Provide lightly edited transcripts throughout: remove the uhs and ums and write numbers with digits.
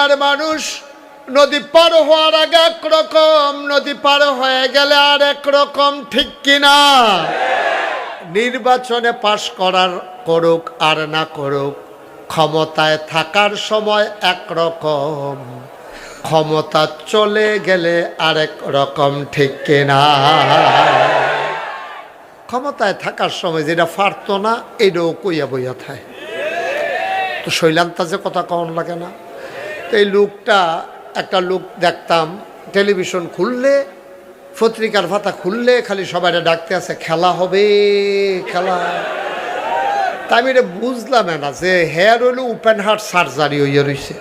দুনিয়ার মানুষ নদী পার হওয়ার আগে একরকম, নদী পার হয়ে গেলে আর একরকম, ঠিক কিনা? নির্বাচনে পাশ করুক আর না করুক, ক্ষমতায় থাকার সময় একরকম, ক্ষমতা চলে গেলে আরেক রকম, ঠিক কিনা? ক্ষমতায় থাকার সময় যেটা পারতো না এটাও কইয়া বইয়া থাকে। তো শৈলান্তা যে কথা কন লাগে না? তো এই লোকটা, একটা লোক দেখতাম টেলিভিশন খুললে, পত্রিকার পাতা খুললে খালি সবাই ডাকতে আছে খেলা হবে, খেলা। তা আমি এটা বুঝলাম না যে হেয়ার হইল ওপেন হার্ট সার্জারি হইয়া রয়েছে।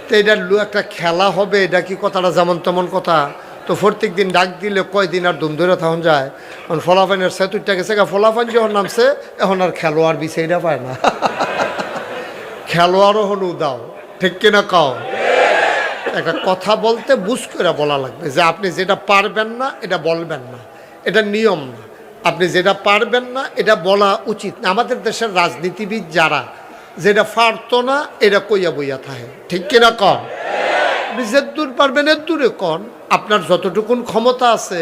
তো এটা একটা খেলা হবে, এটা কি কথাটা যেমন তেমন কথা? তো প্রত্যেক দিন ডাক দিলে কয়দিন আর দুম ধরে তখন যায়। এখন ফলাফাইনের সেতুরটা গেছে, ফলাফাইন যখন নামছে এখন আর খেলোয়াড় বিষয়টা পায় না। খেলোয়াড়ও হলু দাও, ঠিক কিনা কও? একটা কথা বলতে বুঝ করে বলা লাগবে যে আপনি যেটা পারবেন না এটা বলবেন না, এটা নিয়ম না। আপনি যেটা পারবেন না এটা বলা উচিত না। আমাদের দেশের রাজনীতিবিদ যারা যেটা পারতো না এটা কইয়া বইয়া থাকে, ঠিক কিনা কন? আপনি যে দূর পারবেন এর দূরে কন। আপনার যতটুকুন ক্ষমতা আছে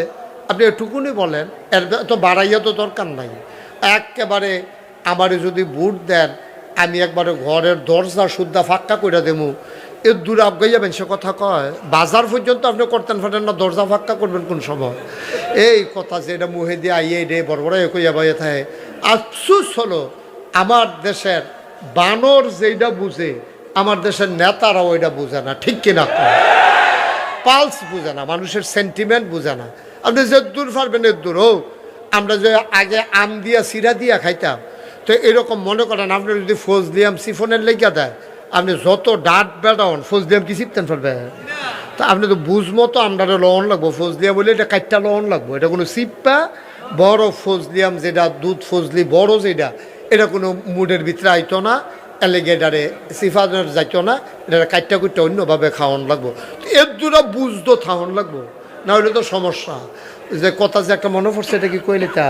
আপনি এটুকুনি বলেন, এর তো বাড়াইয়া তো দরকার নাই। একেবারে আমারে যদি ভোট দেন আমি একবারে ঘরের দরজা শুদ্ধা ফাঁকা করে দেবো, এর দূরে আগাই যাবেন সে কথা কয়? বাজার পর্যন্ত আপনি করতেন ফাটেন না, দরজা ফাঁকা করবেন কোন সময়? এই কথা যে এটা মুহে দিয়ে আইয়ে রে বড় বড় কইয়া বইয়ে থাকে। আফসুস হলো আমার দেশের বানর যেটা বুঝে আমার দেশের নেতারা ওইটা বুঝে না, ঠিক কিনা? পালস বুঝে না, মানুষের সেন্টিমেন্ট বুঝে না। আপনি যে দূর পারবেন এর দূর হোক। আমরা যে আগে আম দিয়া সিরা দিয়া খাইতাম, তো এরকম মনে করেন আপনি যদি ফজলিয়াম সিফনের লেগা দেয়, আপনি যত ডাট বেড়ান ফজলিয়াম কি চিপতেন পারবেন? তা আপনি তো বুঝমো তো আমরা লবণ লাগবো, ফজলিয়া বলে এটা কাটটা লবণ লাগবো, এটা কোনো সিপ্পা বড় ফজলিয়াম যেটা দুধ ফজলি বড় যেটা, এটা কোনো মুডের ভিতরে আইতো না, অ্যালিগেটারে সিফানের যাইতো না, এটা কাটটা কুটটা অন্যভাবে খাওয়ান লাগবো। এর দুটা বুঝতো খাওয়ান লাগবো, না হলে তো সমস্যা। যে কথা যে একটা মনে পড়ছে এটা কি কইলে তা?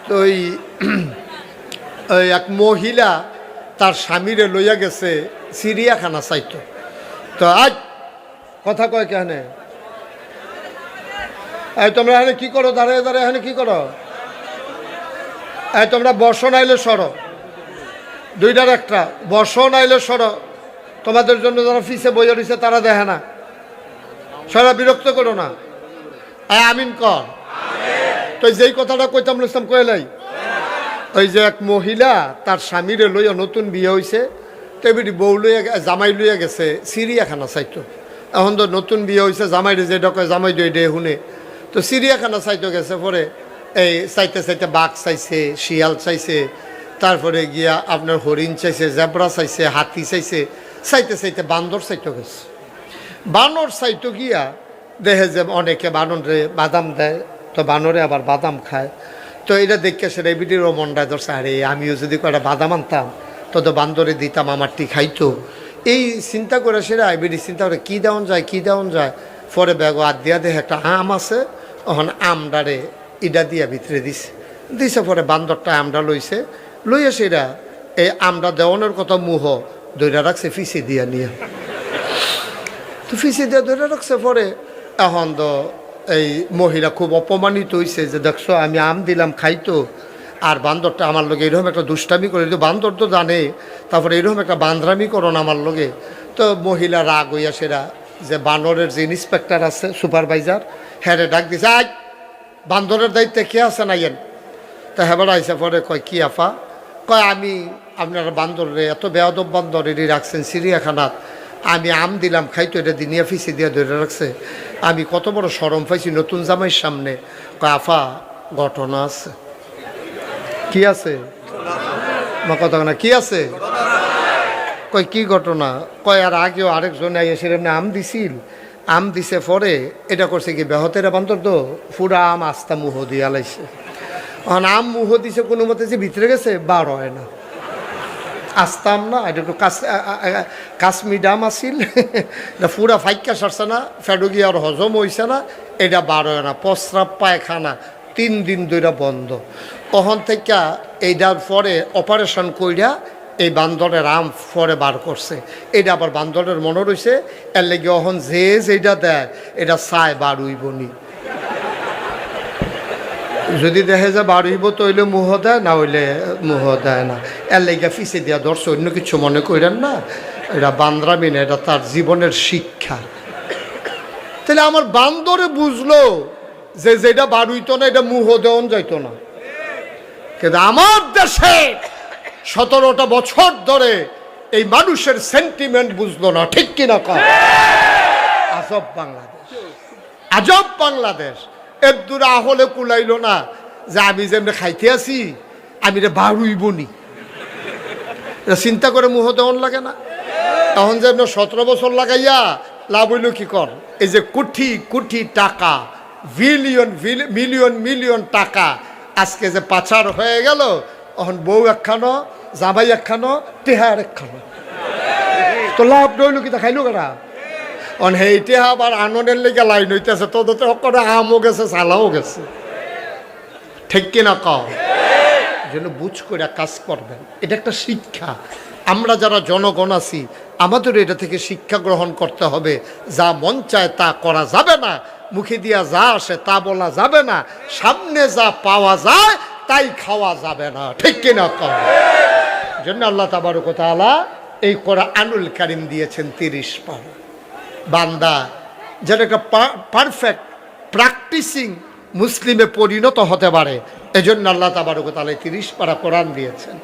তো ওই এক মহিলা তার স্বামীরে লইয়া গেছে চিড়িয়াখানা চাইতো। তো আজ কথা কয় কেন? তোমরা এখানে কি করো? দাঁড়িয়ে দাঁড়িয়ে এখানে কি করো? তোমরা বসো নাইলে সরো, দুইটার একটা, বসো নাইলে সরো। তোমাদের জন্য যারা ফিসে বইয়া রয়েছে তারা দেখে না, সারা বিরক্ত করো না। আমিন কর। তো যেই কথাটা কইতাম ইসলাম কইলাই, ওই যে এক মহিলা তার স্বামীরে লইয়া নতুন বিয়ে হয়েছে, তেমনি বউ লইয়া জামাই লইয়া গেছে চিড়িয়াখানা চাইতো। এখন তো নতুন বিয়ে হয়েছে, জামাইরে যেটা কয় জামাই দই ডে শুনে, তো চিড়িয়াখানা চাইতো গেছে। পরে এই চাইতে চাইতে বাঘ চাইছে, শিয়াল চাইছে, তারপরে গিয়া আপনার হরিণ চাইছে, জেব্রা চাইছে, হাতি চাইছে, চাইতে চাইতে বান্দর চাইতো গেছে। বানর চাইতো গিয়া দেখে যে অনেকে বানরে বাদাম দেয়, তো বানরে আবার বাদাম খায়। তো এটা দেখে সেটা এবিটিরও মনটায় ধরছে, আরে আমিও যদি কয়েকটা বাদাম আনতাম তো বান্দরে দিতাম, আমারটি খাইতো। এই চিন্তা করে সেটা এবিটি চিন্তা করে কী দেওয়ান যায়, কী দেওয়ান যায়। পরে ব্যাগও আর দিয়া দেখে একটা আম আছে, তখন আমডারে ইডা দিয়া ভিতরে দিছে। পরে বান্দরটা আমডা লইছে, লইয়া সেটা এই আমডা দেওয়ানোর কথা মুহ দইটা রাখছে ফিসি দিয়া নিয়ে। তো ফিসি দিয়া দইটা রাখছে। পরে এখন তো এই মহিলা খুব অপমানিত হয়েছে যে দেখছো আমি আম দিলাম খাইতো, আর বান্দরটা আমার লগে এরকম একটা দুষ্টামি করে। তো বান্দর তো জানে, তারপরে এরকম একটা বান্দরামি করো না আমার লগে। তো মহিলা রাগ হইয়া সেরা যে বানরের যে ইন্সপেক্টর আছে সুপারভাইজার, হ্যাঁ ডাক দিছে, আজ বান্দরের দায়িত্বে কে আছে না ইয়েন? তা হেবার আইসা পরে কয় কি আফা? কয় আমি আপনার বান্দরে এত বেয়াদব বান্দর এটি রাখছেন চিড়িয়াখানাত, আমি আম দিলাম খাইতো, এটা দিনিয়া ফিসি দিয়ে ধরে রাখছে। আমি কত বড় শরম পাইছি নতুন জামাইয়ের সামনে। কয় আফা ঘটনা আছে। কি আছে? কথা না কি আছে? কয় কি ঘটনা? কয় আর আগেও আরেকজন এসে এমনি আম দিছিল, আম দিছে পরে এটা করছে কি বেহতেরা বান্দর তো পুরা আম আস্তা মুহ দিয়ে আলাইছে। এখন আম মুহ দিছে কোনো মতে যে ভিতরে গেছে বার হয় না, আসতাম না। এটা একটু কাশ্মীর ডাম আসিল, এটা পুরা ফাইকা সারছে না, ফেডো গিয়ে আর হজম হয়েছে না, এটা বার হয় না। প্রস্রাব পায়খানা 3 দিন ধরে বন্ধ। তখন থেকে এইটার পরে অপারেশন কইরা এই বান্দরের আম পরে বার করছে, এটা আবার বান্দরের মনে রয়েছে, এর লেগে অহন যে যেটা দেয় এটা চায় বার উইবনি। যদি দেখে যে বার হইব তো হইলে মুহ দেয়, না হইলে মুহ দেয় না। এর লেগে ফিসে দিয়া ধরছে, অন্য কিছু মনে করেন না, এটা বান্দরামি না, এটা তার জীবনের শিক্ষা। তাহলে আমার বান্দরে বুঝলো যে যেটা বার হইতো না এটা মুহ দেওয়ান যাইতো না। কিন্তু আমার দেশে 17টা বছর ধরে এই মানুষের সেন্টিমেন্ট বুঝলো না, ঠিক কিনা কম? আজব বাংলাদেশ, আজব বাংলাদেশ। এর দূরে আহলে কুলাইল না যে আমি যেমনি খাইতে আছি আমি রে বাড়ুইব নি, চিন্তা করে মুহ দেওয়ান লাগে না? তখন যেমন 17 বছর লাগাইয়া লাভ হইল কি কর? এই যে কোটি কোটি টাকা, বিলিয়ন মিলিয়ন মিলিয়ন টাকা আজকে যে পাচার হয়ে গেল, এখন বউ একখানো, জামাই একখানো, টেহার একখানো, তো লাভ রইল কি? তা খাইলো কারা? অন হেইটে আবার আনন্দের লেগে লাইন হইতেছে, তোদের করে আমও গেছে, চালাও গেছে, ঠিক কিনা কও? যেন বুঝ করে কাজ করবেন, এটা একটা শিক্ষা। আমরা যারা জনগণ আছি আমাদের এটা থেকে শিক্ষা গ্রহণ করতে হবে। যা মন চায় তা করা যাবে না, মুখে দিয়া যা আসে তা বলা যাবে না, সামনে যা পাওয়া যায় তাই খাওয়া যাবে না, ঠিক কিনা কও? জন্য আল্লাহ তাবারক ওয়া তাআলা এই কোরআনুল কারীম দিয়েছেন 30 পারা। বান্দা যেন একটা পারফেক্ট প্র্যাকটিসিং মুসলিমে পরিণত হতে পারে, এজন্য আল্লাহ তাবারক ওয়া তাআলা 30 পারা কোরআন দিয়েছেন।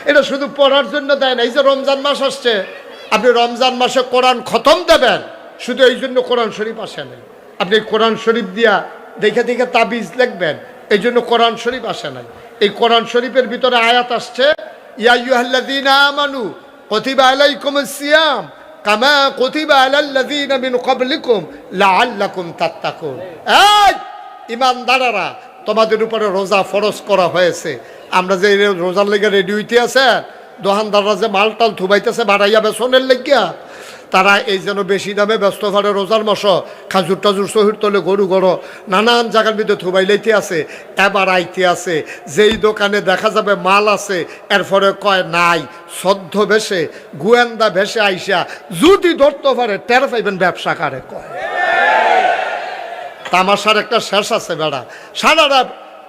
এটা শুধু পড়ার জন্য দেয় না। এই যে রমজান মাস আসছে, আপনি রমজান মাসে কোরআন খতম দেবেন, শুধু এই জন্য কোরআন শরীফ আসে নাই। আপনি কোরআন শরীফ দিয়া দেখে দেখে তাবিজ লিখবেন, এই জন্য কোরআন শরীফ আসে নাই। এই কোরআন শরীফের ভিতরে আয়াত আসছে, ইয়া আইয়ুহাল্লাযীনা আমানু কুতিবা আলাইকুমুস সিয়াম কামা কুতিবা আলাল্লাযীনা মিন ক্বাবলিকুম লাআল্লাকুম তাত্তাকুন। এই ঈমানদাররা, তোমাদের উপরে রোজা ফরজ করা হয়েছে। আমরা যে রোজার লেগে রেডি হইতে আছে, দোকানদাররা যে মালটাল থুবাইতেছে বাড়াইয়া বেসনের লেগিয়া, তারা এই যেন বেশি দামে ব্যস্ত করে রোজার মাস খাজুর টাজুর শহীদ তলে গরু গড় নানান জায়গার ভিতরে থুবাই লাইতে আছে। এবার আইতে আছে যেই দোকানে দেখা যাবে মাল আছে, এরপরে কয় নাই, সদ্য ভেসে গোয়েন্দা ভেসে আইসা যদি ধরতে পারে টের পাইবেন ব্যবসা কারে কয়। তামাশার একটা শেষ আছে বেড়া। সারাটা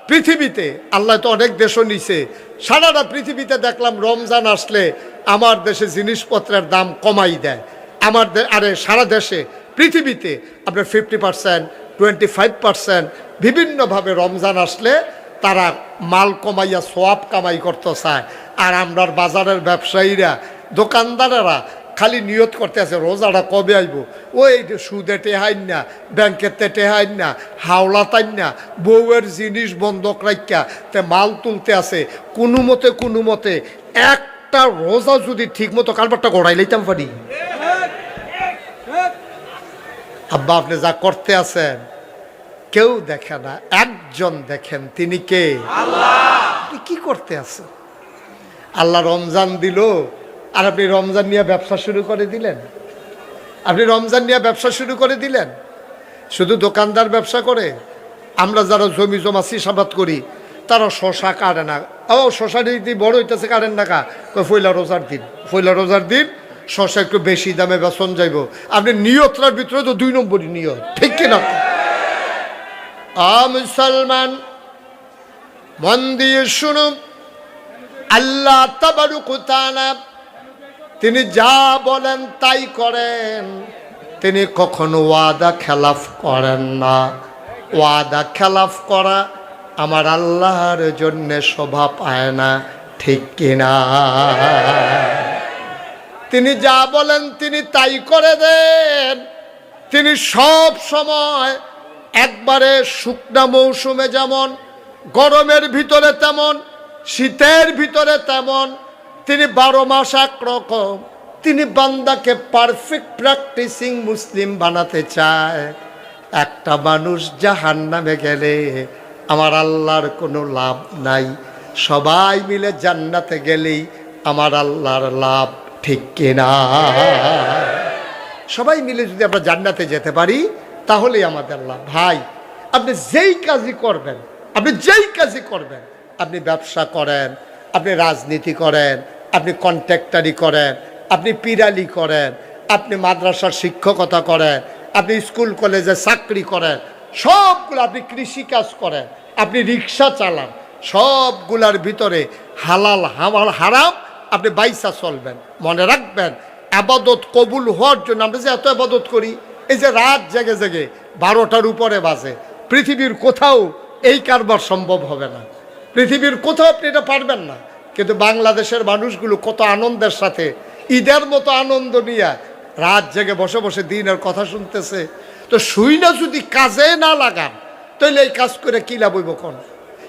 পৃথিবীতে, আল্লাহ তো অনেক দেশও নিছে, সারাটা পৃথিবীতে দেখলাম রমজান আসলে আমার দেশে জিনিসপত্রের দাম কমাই দেয়। আমার আরে সারা দেশে পৃথিবীতে আপনার 50%, 25% বিভিন্নভাবে রমজান আসলে তারা মাল কমাইয়া সোয়াব কামাই করতে চায়। আর আমরার বাজারের ব্যবসায়ীরা, দোকানদারেরা খালি নিয়ত করতে আছে রোজাটা কবে আইব। ওই সুদে টেহাইন না, ব্যাংকের তে টেহাইন না, হাওলা তাইন না, বউয়ের জিনিস বন্ধক রাখিয়া তে মাল তুলতে আছে। কোনো মতে একটা রোজা যদি ঠিক মতো কারবারটা গড়াই লইতাম পারি। আব্বা আপনি যা করতে আছেন কেউ দেখে না, একজন দেখেন, তিনি কে? আল্লাহ। আপনি কি করতে আছেন? আল্লাহ রমজান দিল আর আপনি রমজান নিয়ে ব্যবসা শুরু করে দিলেন। আপনি রমজান নিয়ে ব্যবসা শুরু করে দিলেন। শুধু দোকানদার ব্যবসা করে, আমরা যারা জমি জমা চাষাবাদ করি তারা শশা কাটে না। ও শশা দিদি বড় হইতেছে কাটেন না কা, পয়লা রোজার দিন শশা একটু বেশি দামে বেচন যাইব। আপনি নিয়তটার ভিতরে তো 2 নম্বরই নিয়ত, ঠিক কিনা? মুসলমান মন দিয়ে শুনুন, আল্লাহ তাবারক ওয়া তাআলা তিনি যা বলেন তাই করেন। তিনি কখনো ওয়াদা খেলাফ করেন না। ওয়াদা খেলাফ করা আমার আল্লাহর জন্য শোভা পায় না, ঠিক কিনা? তিনি যা বলেন তিনি তাই করে দেন। তিনি সব সময় একবারে শুকনা মৌসুমে যেমন, গরমের ভিতরে তেমন, শীতের ভিতরে তেমন, তিনি 12 মাস একরকম। তিনি বান্দাকে পারফেক্ট প্র্যাকটিসিং মুসলিম বানাতে চায়। একটা মানুষ জাহান্নামে গেলে আমার আল্লাহর কোনো লাভ নাই, সবাই মিলে জান্নাতে গেলেই আমার আল্লাহর লাভ, ঠিক কিনা? সবাই মিলে যদি আমরা জান্নাতে যেতে পারি তাহলেই আমাদের লাভ। ভাই আপনি যেই কাজই করবেন, আপনি ব্যবসা করেন, আপনি রাজনীতি করেন, আপনি কন্ট্রাক্টারি করেন, আপনি পিরালি করেন, আপনি মাদ্রাসার শিক্ষকতা করেন, আপনি স্কুল কলেজে চাকরি করেন, সবগুলো আপনি কৃষিকাজ করেন, আপনি রিক্সা চালান, সবগুলার ভিতরে হালাল হারাম আপনি বাইসা চলবেন। মনে রাখবেন, আবাদত কবুল হওয়ার জন্য আমরা যে এত আবাদত করি, এই যে রাত জেগে জেগে 12টার উপরে বাজে, পৃথিবীর কোথাও এই কারবার সম্ভব হবে না, পৃথিবীর কোথাও আপনি এটা পারবেন না। কিন্তু বাংলাদেশের মানুষগুলো কত আনন্দের সাথে ঈদের মতো আনন্দ নিয়ে রাত জেগে বসে বসে দিনের কথা শুনতেছে। তো শুই না যদি কাজে না লাগান, তাহলে এই কাজ করে কী লাভ হইব কোন,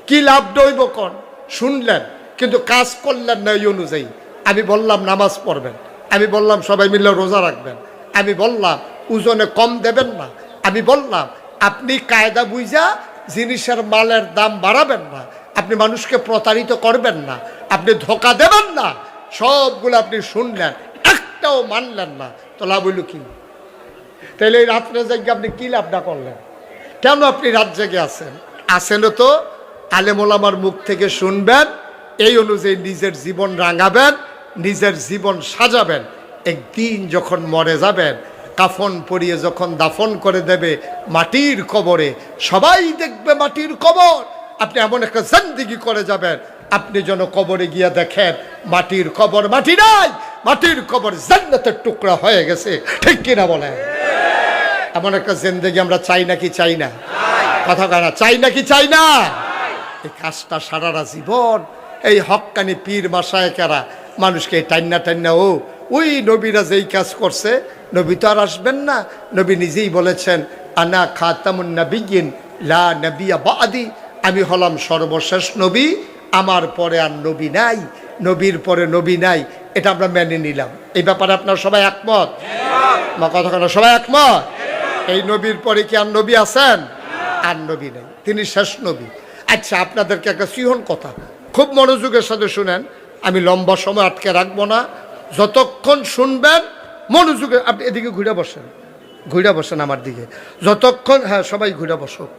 কী লাভ দইব কোন? শুনলেন কিন্তু কাজ করলেন না। এই অনুযায়ী আমি বললাম নামাজ পড়বেন, আমি বললাম সবাই মিলে রোজা রাখবেন, আমি বললাম ওজনে কম দেবেন না, আমি বললাম আপনি কায়দা বুঝা জিনিসের মালের দাম বাড়াবেন না, আপনি মানুষকে প্রতারিত করবেন না, আপনি ধোকা দেবেন না, সবগুলো আপনি শুনলেন, একটাও মানলেন না। তো লাভ হইল কি? তাহলে এই রাত্রে জেগে আপনি কি লাভটা করলেন? কেন আপনি রাত জেগে আসেনও তো আলেমোলামার মুখ থেকে শুনবেন, এই অনুযায়ী নিজের জীবন রাঙাবেন, নিজের জীবন সাজাবেন। একদিন যখন মরে যাবেন, কাফন পরিয়ে যখন দাফন করে দেবে মাটির কবরে, সবাই দেখবে মাটির কবর, আপনি এমন একটা জিন্দেগি করে যাবেন, আপনি যেন কবরে গিয়ে দেখেন মাটির কবর মাটি নাই, মাটির কবর জান্নাতের টুকরা হয়ে গেছে। ঠিক কিনা বলেন? এমন একটা জিন্দেগি আমরা চাই নাকি চাই না? কথা কানা চাই নাকি চাই না? এই কাজটা সারারা জীবন এই হক্কানি পীর মাশায়েখেরা মানুষকে টান্না টান্না ওই নবীরা যেই কাজ করছে, নবী তো আর আসবেন না। নবী নিজেই বলেছেন, আনা খাতামুন নাবিয়্যিন লা নাবিয়্যা বাদি, আমি হলাম সর্বশেষ নবী, আমার পরে আর নবী নাই, নবীর পরে নবী নাই। এটা আমরা মেনে নিলাম। এই ব্যাপারে আপনারা সবাই একমত? কথা কেন সবাই একমত? এই নবীর পরে কি আর নবী আছেন? আর নবী নেই, তিনি শেষ নবী। আচ্ছা, আপনাদেরকে একটা সিহন কথা খুব মনোযোগের সাথে শুনেন, আমি লম্বা সময় আটকে রাখবো না, যতক্ষণ শুনবেন মনোযোগে। আপনি এদিকে ঘুরে বসেন আমার দিকে, যতক্ষণ, হ্যাঁ সবাই ঘুরে বসুক,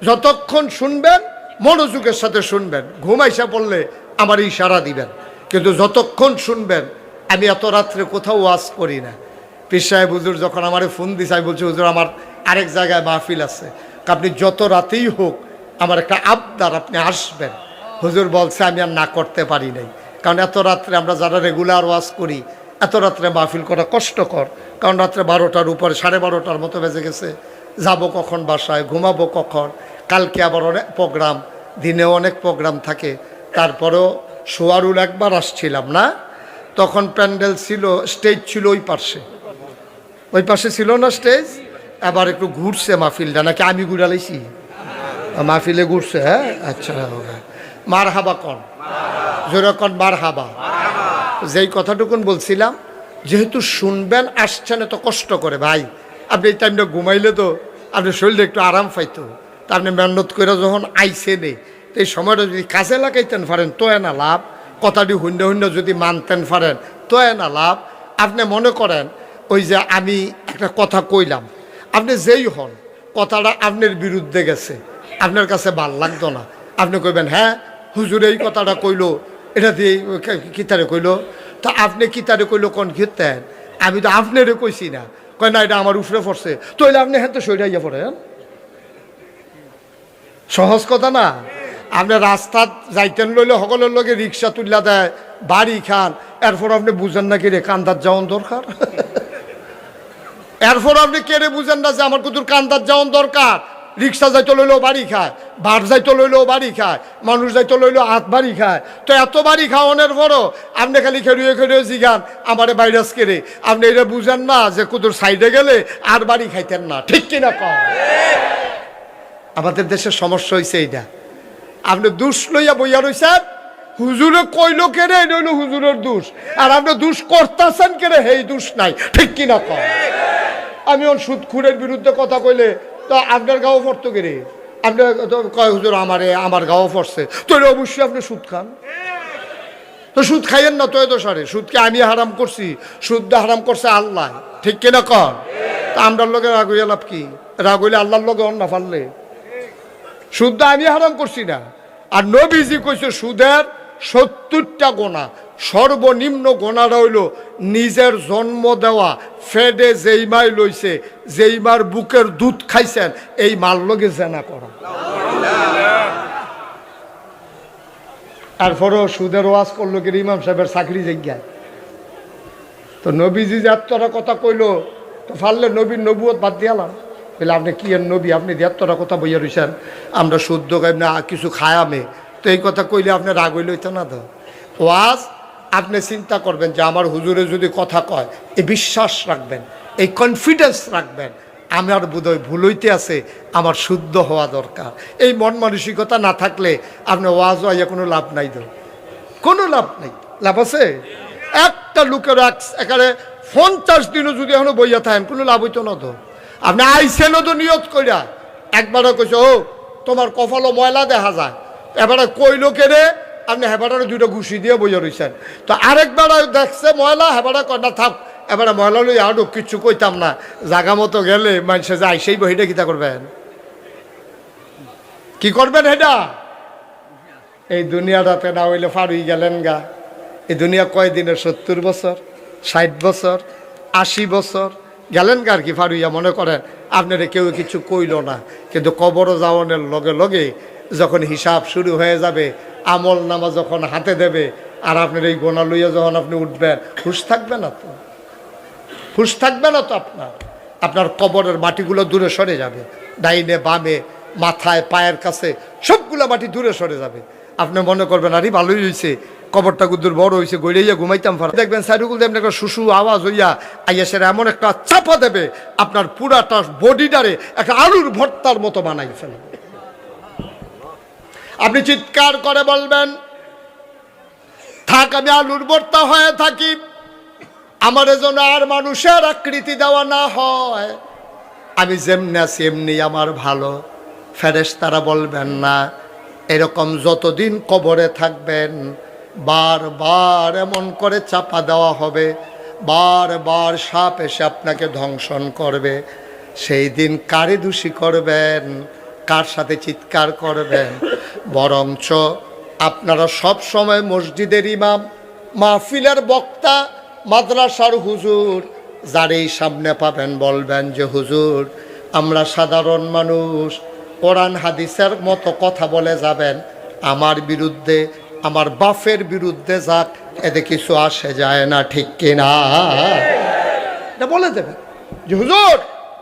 যতক্ষণ শুনবেন মনোযোগের সাথে শুনবেন। ঘুমাইসা পড়লে আমার ইশারা দিবেন, কিন্তু যতক্ষণ শুনবেন। আমি এত রাত্রে কোথাও ওয়াজ করি না। পীর সাহেব হুজুর যখন আমারে ফোন দিছে, আমি বলছি হুজুর আমার আরেক জায়গায় মাহফিল আছে, আপনি যত রাতেই হোক আমার একটা আবদার, আপনি আসবেন। হুজুর বলছে আমি আর না করতে পারি নাই, কারণ এত রাত্রে আমরা যারা রেগুলার ওয়াজ করি, এত রাত্রে মাহফিল করা কষ্টকর, কারণ রাত্রে 12টার উপরে 12:30টার মতো বেজে গেছে। যাব কখন বাসায়, ঘুমাবো কখন, কালকে আবার অনেক প্রোগ্রাম, দিনেও অনেক প্রোগ্রাম থাকে। তারপরেও সোয়ারুল একবার আসছিলাম না, তখন প্যান্ডেল ছিল, স্টেজ ছিল ওই পাশে ছিল না স্টেজ। এবার একটু ঘুরছে মাহফিলটা, নাকি আমি ঘুরালাইছি? মাহফিলে ঘুরছে, হ্যাঁ আচ্ছা। মার হাবা কন, জোরে কন মার হাবা। যেই কথাটুকুন বলছিলাম, যেহেতু শুনবেন, আসছেন এত কষ্ট করে ভাই, আপনি এই টাইমটা ঘুমাইলে তো আপনার শরীরটা একটু আরাম পাইতো। তা আপনি মেহনত করে যখন আইসে নেই, তো এই সময়টা যদি কাজে লাগাইতেন পারেন তো না লাভ, কথাটি হুন্ডা যদি মানতেন পারেন তো না লাভ। আপনি মনে করেন ওই যে আমি একটা কথা কইলাম, আপনি যেই হন কথাটা আপনার বিরুদ্ধে গেছে, আপনার কাছে ভাল লাগতো না, আপনি কইবেন হ্যাঁ হুজুর এই কথাটা কইলো, এটা দিয়ে কিতারে কইলো, তা আপনি কিতারে কইলো কোন খেতেন? আমি তো আপনারে কইছি না, কয় না এটা আমার উপরে পড়ছে, তইলে আপনি হ্যাঁ তো সইরাইয়া পড়েন। সহজ কথা না? আপনি রাস্তাত যাইতেন লইলে সকলের লগে রিক্সা তুললা দেয়, বাড়ি খান, এরপর আপনি বুঝেন না কিরে কান্দার যাওয়ান দরকার? এরপর আপনি কেড়ে বুঝেন না যে আমার কুতুর কান্দার যাওয়ান দরকার? রিক্সা যাইতে লইলেও বাড়ি খায়, বার যাইতে লইলেও বাড়ি খায়, মানুষ যাইতে লইলেও হাত বাড়ি খায়। তো এত বাড়ি খাওয়ানোর পরও আপনি খালি খেড়ুয়ে জিগান আমারে ভাইরাস কেড়ে, আপনি এটা বুঝেন না যে কুতুর সাইডে গেলে আর বাড়ি খাইতেন না। ঠিক কিনা কম? আমাদের দেশের সমস্যা হয়েছে এইটা। আপনি দুষ লইয়া বইয়া রইছেন, হুজুরে কইলো কেড়ে এটা হইলো হুজুরের দোষ, আর আপনি দুষ করতেছেন কেড়ে সেই দোষ নাই। ঠিক কিনা কম? আমি ওর সুদখুরের বিরুদ্ধে কথা কইলে তো আপনার গাও পড়তো কেড়ে, আপনি তো কয় হুজুর আমার গাও পড়ছে, তো অবশ্যই আপনি সুদ খান। তো সুদ খাইয়েন না তো দোষারে, সুদকে আমি হারাম করছি, সুদটা হারাম করছে আল্লাহ। ঠিক কিনা কন? তা আমরার লগে রাগ হইয়া লাভ কি? রাগ হইলে আল্লাহর লগে অন্য ফাললে। সুদটা আমি হারাম করছি না, আর নবীজি কইছে সুদের 70টা গোনা, সর্বনিম্ন গোনাটা হইল নিজের জন্ম দেওয়া ফেডে যেই মাই লইছে, যেই মার বুকের দুধ খাইছেন, এই মার লগে জেনা করা। তারপরেও সুদের ওয়াজ করলো কি ইমাম সাহেবের চাকরি জায়গায়। তো নবীজি যে এতটা কথা কইলো, তো ফাললে নবীর নবুয়ত বাদ দিয়ালাম। বলে আপনি কি এর নবী, আপনি যে এতটা কথা বইয়া রইছেন, আমরা শুদ্ধ গাই না কিছু খায়ামে, তো এই কথা কইলে আপনি রাগ হইল হইতো না। তো ওয়াজ আপনি চিন্তা করবেন যে আমার হুজুরে যদি কথা কয়, এই বিশ্বাস রাখবেন, এই কনফিডেন্স রাখবেন, আমার বোধহয় ভুল হইতে আছে, আমার শুদ্ধ হওয়া দরকার। এই মন মানসিকতা না থাকলে আপনি ওয়াজ হইয়া কোনো লাভ নাই। তো কোনো লাভ নাই। লাভ আছে? একটা লোকের এখানে 50 দিনও যদি এখনো বইয়া থাকেন, কোনো লাভ হইতো না। তো আপনি আইসেনও তো নিয়ত কইরা একবারও কইছে ও তোমার কপালও ময়লা দেখা যায়, এবারে কইলো কেড়ে আপনি হেবাটারে 2টা ঘুষি দিয়ে বইয়া রইছেন। তো আরেকবার দেখছে ময়লা, হেবাটা কয় না থাক, এবারে ময়লা লই আরো কিচ্ছু কইতাম না, জাগা মতো গেলে মানুষে যায় সেই বইটা কিতা করবেন, কি করবেন? এটা এই দুনিয়াটাতে না হইলে ফারুই গেলেন গা। এই দুনিয়া কয়দিনের? 70 বছর, 60 বছর, 80 বছর গেলেন গা আর কি ফারুইয়া। মনে করেন আপনারা কেউ কিছু কইল না, কিন্তু কবর যাওয়ানের লগে লগে যখন হিসাব শুরু হয়ে যাবে, আমল নামা যখন হাতে দেবে, আর আপনার এই গোনা লইয়া যখন আপনি উঠবেন, হুশ থাকবে না। তো হুশ থাকবে না। তো আপনার কবরের মাটিগুলো দূরে সরে যাবে, ডাইনে বামে মাথায় পায়ের কাছে সবগুলো মাটি দূরে সরে যাবে। আপনি মনে করবেন আরে ভালোই হয়েছে, কবরটা গুদ্দুর বড় হয়েছে, গড়িয়া ঘুমাইতাম পারে। দেখবেন সাইডুকুল দেবেন একটা শুশু আওয়াজ হইয়া আইয়া সেটা এমন একটা চাপা দেবে, আপনার পুরাটা বডিটারে একটা আলুর ভর্তার মতো বানাই ফেলে। আপনি চিৎকার করে বলবেন থাক আমি আলুর ভর্তা হয়ে থাকি, আমার যেন আর মানুষের আকৃতি দেওয়া না হয়, আমি যেমনি আছি এমনি আমার ভালো। ফেরেশতারা বলবেন না, এরকম যতদিন কবরে থাকবেন বারবার এমন করে চাপা দেওয়া হবে, বারবার সাপ এসে আপনাকে ধ্বংসন করবে। সেই দিন কারে দোষী করবেন, কার সাথে চিৎকার করবেন? বরঞ্চ আপনারা সব সময় মসজিদের ইমাম, মাহফিলের বক্তা, মাদ্রাসার হুজুর যারই সামনে পাবেন বলবেন যে হুজুর আমরা সাধারণ মানুষ, কোরআন হাদিসের মতো কথা বলে যাবেন, আমার বিরুদ্ধে আমার বাপের বিরুদ্ধে যাক, এতে কিছু আসে যায় না, ঠিক কিনা? এটা বলে দেবেন যে হুজুর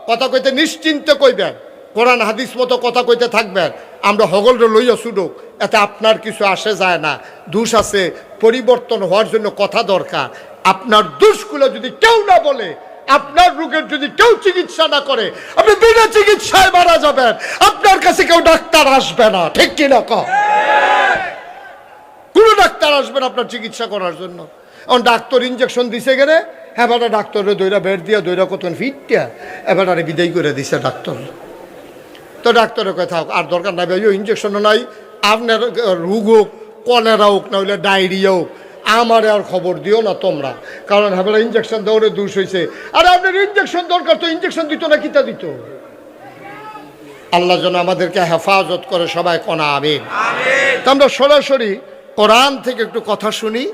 কথা কইতে নিশ্চিন্তে কইবেন, কোরআন হাদিস মতো কথা কইতে থাকবেন, আমরা হগলরে লইয়া শুনুক, এতে আপনার কিছু আসে যায় না। দোষ আছে, পরিবর্তন হওয়ার জন্য কথা দরকার। আপনার দোষগুলো যদি কেউ না বলে, আপনার রোগের যদি কেউ চিকিৎসা না করে, আপনি বিনা চিকিৎসায় মারা যাবেন, আপনার কাছে কেউ ডাক্তার আসবে না, ঠিক কিনা? কোন ডাক্তার আসবে না আপনার চিকিৎসা করার জন্য। এখন ডাক্তার ইঞ্জেকশন দিছে গেলে, হ্যাঁ বেটা ডাক্তারের দইরা বের দিয়া দইরা কত ফিটটা এবারে বিদায় করে দিছে ডাক্তার। তো ডাক্তারের কথা আর দরকার নাই, ভাই ইঞ্জেকশনও নাই, আপনার রোগ হোক, কলেরা হোক, না হইলে ডায়রিয়া হোক, আমার আর খবর দিও না তোমরা, কারণ হ্যাঁ ইঞ্জেকশন দেওয়ারে দোষ হয়েছে। আর আপনার ইঞ্জেকশন দরকার, তো ইঞ্জেকশন দিত না, কিতা দিত? আল্লাহ যেন আমাদেরকে হেফাজত করে, সবাই কনা আমিন। তো আমরা সরাসরি কোরআন থেকে একটু কথা শুনি,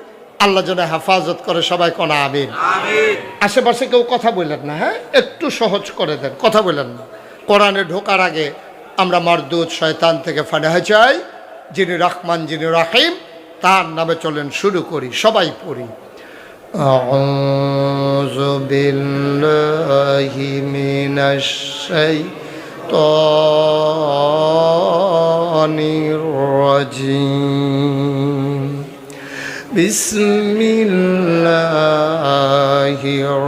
আল্লাহ যেন হেফাজত করে, সবাই কনা আমিন। আশেপাশে কেউ কথা বললেন না, হ্যাঁ একটু সহজ করে দেন, কথা বললেন না। কোরআনে ঢোকার আগে আমরা মারদুদ শয়তান থেকে ফানাহা চাই, যিনি রহমান যিনি রাহিম, তার নামে চলেন শুরু করি, সবাই পড়ি। আউযু বিল্লাহি মিনাশ শাইতানির রাজিম। বিসমিল্লাহির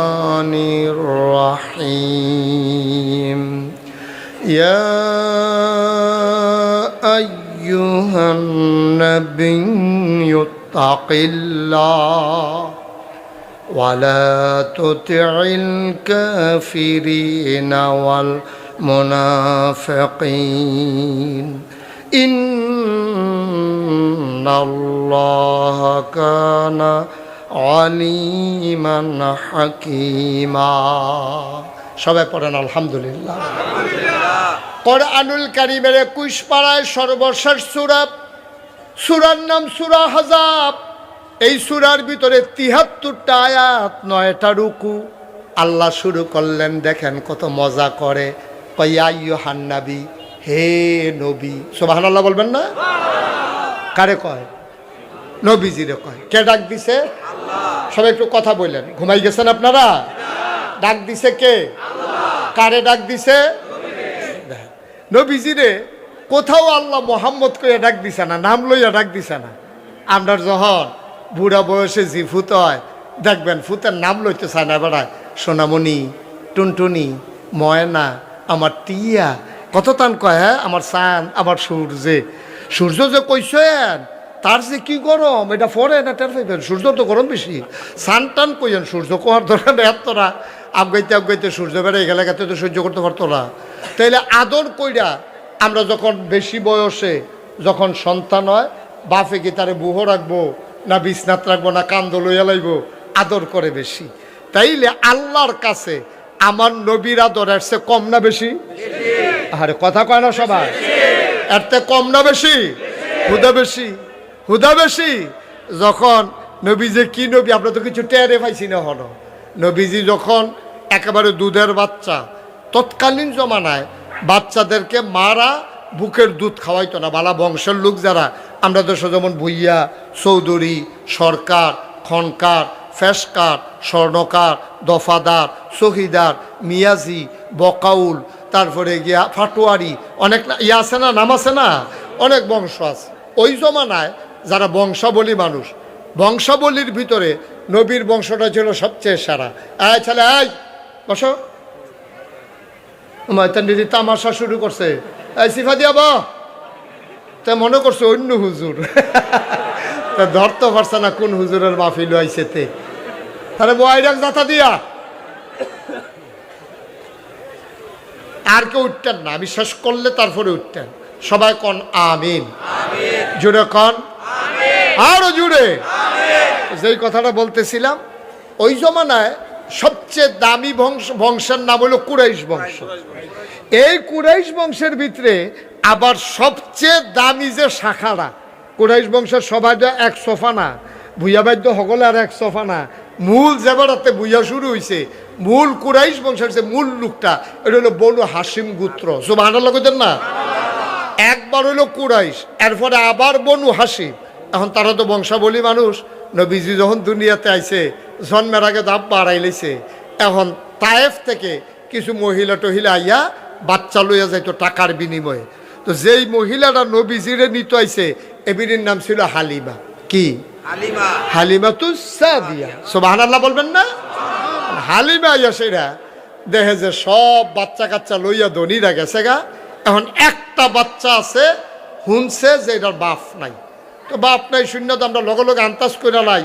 রাহমানির রাহিম। ইয়া আইয়ুহান নাবিয়্যু তাকিল্লাহ ওয়া লা তুতি'ল কাফিরিনা ওয়াল মুনাফিকিন ইন্নাল্লাহা কানা আলিমান হাকিমা। সবাই পড়েন আলহামদুলিল্লাহ। কোরআনুল কারীমের 21 পারায় সর্বশেষ সূরা, সূরার নাম সূরা আহজাব। এই সূরার ভিতরে 73টা আয়াত, 9টা রুকু। আল্লাহ শুরু করলেন, দেখেন কত মজা করে, কয়া আইয়ুহান নবী, হে নবী। সুবহানাল্লাহ বলবেন না? কারে কয়? নবীজিরে কয়। কে ডাক দিছে? সবাই একটু কথা বললেন। ঘুমাই গেছেন আপনারা? ডাক দিছে কে? কারে ডাক দিছে? নবীজিরে কোথাও আল্লাহ মোহাম্মদ কইয়া ডাক দিছে না, নাম লইয়া ডাক দিছে না। আমরা যখন বুড়া বয়সে জি ফুত হয়, দেখবেন ফুতের নাম লইতে চায় না, বেড়ায় সোনামণি, টুনটুনি, ময়না, আমার টিয়া, কত তান কয়। হ্যাঁ, আমার চাঁদ, আমার সূর্যে। সূর্য যে কইছেন তার যে কি গরম, এটা পরে না টের পাইবেন। সূর্য তো গরম বেশি। সান টান কইয়েন, সূর্য কোয়ার দরকার এতরা আবগাইতে সূর্য বেড়ে গেলে গাতে তো সহ্য করতে পারতো না। তাইলে আদর কইরা আমরা যখন বেশি বয়সে যখন সন্তান হয়, বাপে কি তারে বুহ রাখবো না বিছনাত রাখবো না কান্দ লইয়া লাইব, আদর করে বেশি। তাইলে আল্লাহর কাছে আমার নবীর আদর এর চেয়ে কম না বেশি? আরে কথা কয় না সবাই? এর থেকে কম না বেশি? হুদা বেশি, হুদা বেশি। যখন নবীজি কি নবী, আমরা তো কিছু টেরে পাইছি না। হলো নবীজি যখন একেবারে দুধের বাচ্চা, তৎকালীন জমানায় বাচ্চাদেরকে মারা বুকের দুধ খাওয়াইতো না। বালা বংশের লোক যারা, আমরা দেশে যেমন ভুইয়া, চৌধুরী, সরকার, খনকার, ফেসকার, স্বর্ণকার, দফাদার, শহীদার, মিয়াজি, বকাউল, তারপরে গিয়া ফাটোয়ারি, অনেক ইয়া আছে না, নাম আছে না, অনেক বংশ আছে। ওই জমানায় যারা বংশাবলী মানুষ, বংশাবলীর ভিতরে নবীর বংশটা ছিল সবচেয়ে সেরা। এই ছেলে, এই বসো। দিদি তামাশা শুরু করছে, এই সিফা দিয়া বা তা মনে করছে অন্য হুজুর। তা ধরতে পারছে না কোন হুজুরের মাহফিল হয়েছে তে। তাহলে বয়রাক যাতা দিয়া আর কেউ উঠতেন না। আমি শেষ করলে তারপরে উঠতেন। সবাই কন আমিন, জুড়ে কন আরো জুড়ে। যেই কথাটা বলতেছিলাম, ওই জমানায় সবচেয়ে দামি বংশের নাম হলো কুরাইশ বংশ। এই কুরাইশ বংশের ভিতরে আবার সবচেয়ে দামি যে শাখাটা, কুরাইশ বংশের সবাই এক সোফা না, ভুইয়া বাদ্য সকলে আর এক সোফা না। মূল যেবারাতে ভুইয়া শুরু হয়েছে, মূল কুরাইশ বংশের যে মূল লোকটা, এটা হলো বনু হাসিম গোত্র। সুবহানাল্লাহ কইতেন না? একবার হইলো কুরাইশ, এরপরে আবার বনু হাসিম। এখন তারা তো বংশাবলী মানুষ। নবীজি যখন দুনিয়াতে আইছে, জন্মের আগে দাপ বাড়াই লাইছে। এখন তায়েফ থেকে কিছু মহিলা টহিলা আইয়া বাচ্চা লইয়া যাইতো টাকার বিনিময়ে। তো যেই মহিলাটা নবীজিরে নিতে আইছে, এবির নাম ছিল হালিমা। কি? হালিমা তু সাদিয়া। সুবহানাল্লাহ বলবেন না? হালিমা আইয়া সেরা দেখে যে সব বাচ্চা কাচ্চা লইয়া ধনীরা গেছে গা। এখন একটা বাচ্চা আছে, শুনছে যে এটার বাপ নাই। তো বাপ নাই শূন্য, তো আমরা লগে লগে আন্তাজ করে লাই,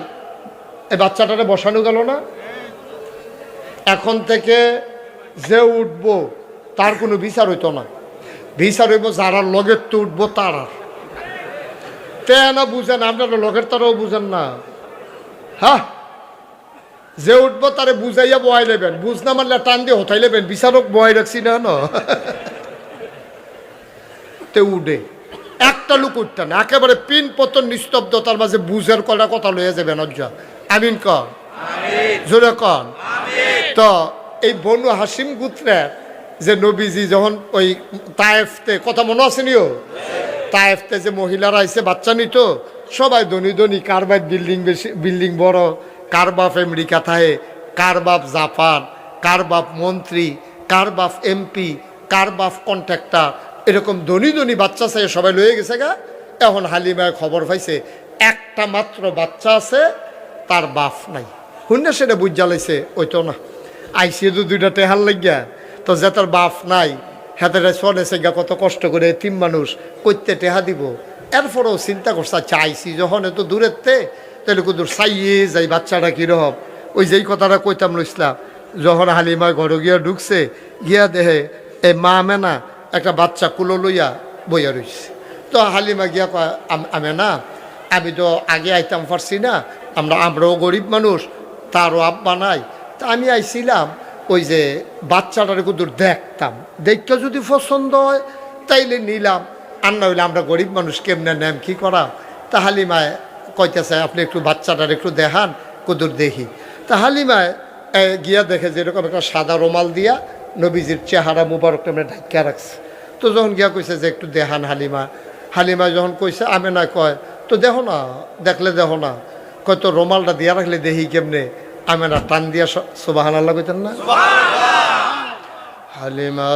এই বাচ্চাটারে বসানো গেল না। এখন থেকে যে উঠবো তার কোনো বিচার হইতো না। বিচার হইব যারা লগের তো উঠবো তার। তে না বুঝেন, আপনারা লগের তারাও বুঝেন না। হ্যাঁ, যে উঠবো তারে বুঝাইয়া বয়াই নেবেন, বুঝ না মারলে টান দিয়ে হতাই নেবেন। বিচারক বয়াই রাখছি না তে উঠে একটা লোক উঠতে না, একেবারে পিন পতন নিস্তব্ধতার মাঝে বুঝের কটা কথা লইয়া যাবেন। আমিন কন, জোরে কন। তো এই বনু হাসিম গোত্রের যে নবীজি যখন ওই তায়েফতে, কথা মনে আসেনিও, তায়েফতে যে মহিলারা আইসে বাচ্চা নিত, সবাই ধনী ধনী, কার বাপ বিল্ডিং বেশি, বিল্ডিং বড়, কার বাপ আমেরিকা থাকে, কার বাপ জাপান, কার বাপ মন্ত্রী, কার বাপ এমপি, কার বাপ কন্ট্রাক্টর, এরকম ধনী ধনী বাচ্চা চাই সবাই লয়ে গেছে গা। এখন হালিমায় খবর পাইছে একটা মাত্র বাচ্চা আছে, তার বাপ নাই। শুনে সেটা বুঝা লাইছে, ওই তো না আইসি তো দুইটা টেহার লাগিয়া, তো যে তার বাপ নাই হাতের চলেছে গা, কত কষ্ট করে তিন মানুষ কইতে টেহা দিব। এরপরেও চিন্তা করছে, আচ্ছা আইসি যখন এত দূরের তে, তাহলে কত দূর চাইয়ে যাই বাচ্চাটা কীরকম। ওই যেই কথাটা কইতাম লইসলাম, যখন হালিমায় ঘরে গিয়া ঢুকছে, গিয়া দেহে এই মা মেনা একটা বাচ্চা কুলো লইয়া বইয়া রয়েছে। তো হালিমা গিয়া কয়, আমি না, আমি তো আগে আইতাম পারছি না, আমরাও গরিব মানুষ, তারও আব্বা নাই। তা আমি আইছিলাম ওই যে বাচ্চাটার কুদুর দেখতাম, দেখতে যদি পছন্দ হয় তাইলে নিলাম, আর না হইলে আমরা গরিব মানুষ কেমনে নেম কি করা। তা হালিমায় কইতেছে আপনি একটু বাচ্চাটার একটু দেখান, কুদুর দেখি। তা হালিমায় গিয়া দেখে যে এরকম একটা সাদা রুমাল দিয়া নবীজির চেহারা মুবারক তেমনি ঢাকিয়া রাখছে। তো যখন গিয়া কইছে যে একটু দেখান হালিমা, হালিমা যখন কইছে আমেনা কয় তো দেখো না, দেখলে দেখো না, কয় তো রুমালটা দিয়া রাখলে দেখি কেমনে। আমেনা টান দিয়া সুবহানাল্লাহ কইতেন না? হালিমা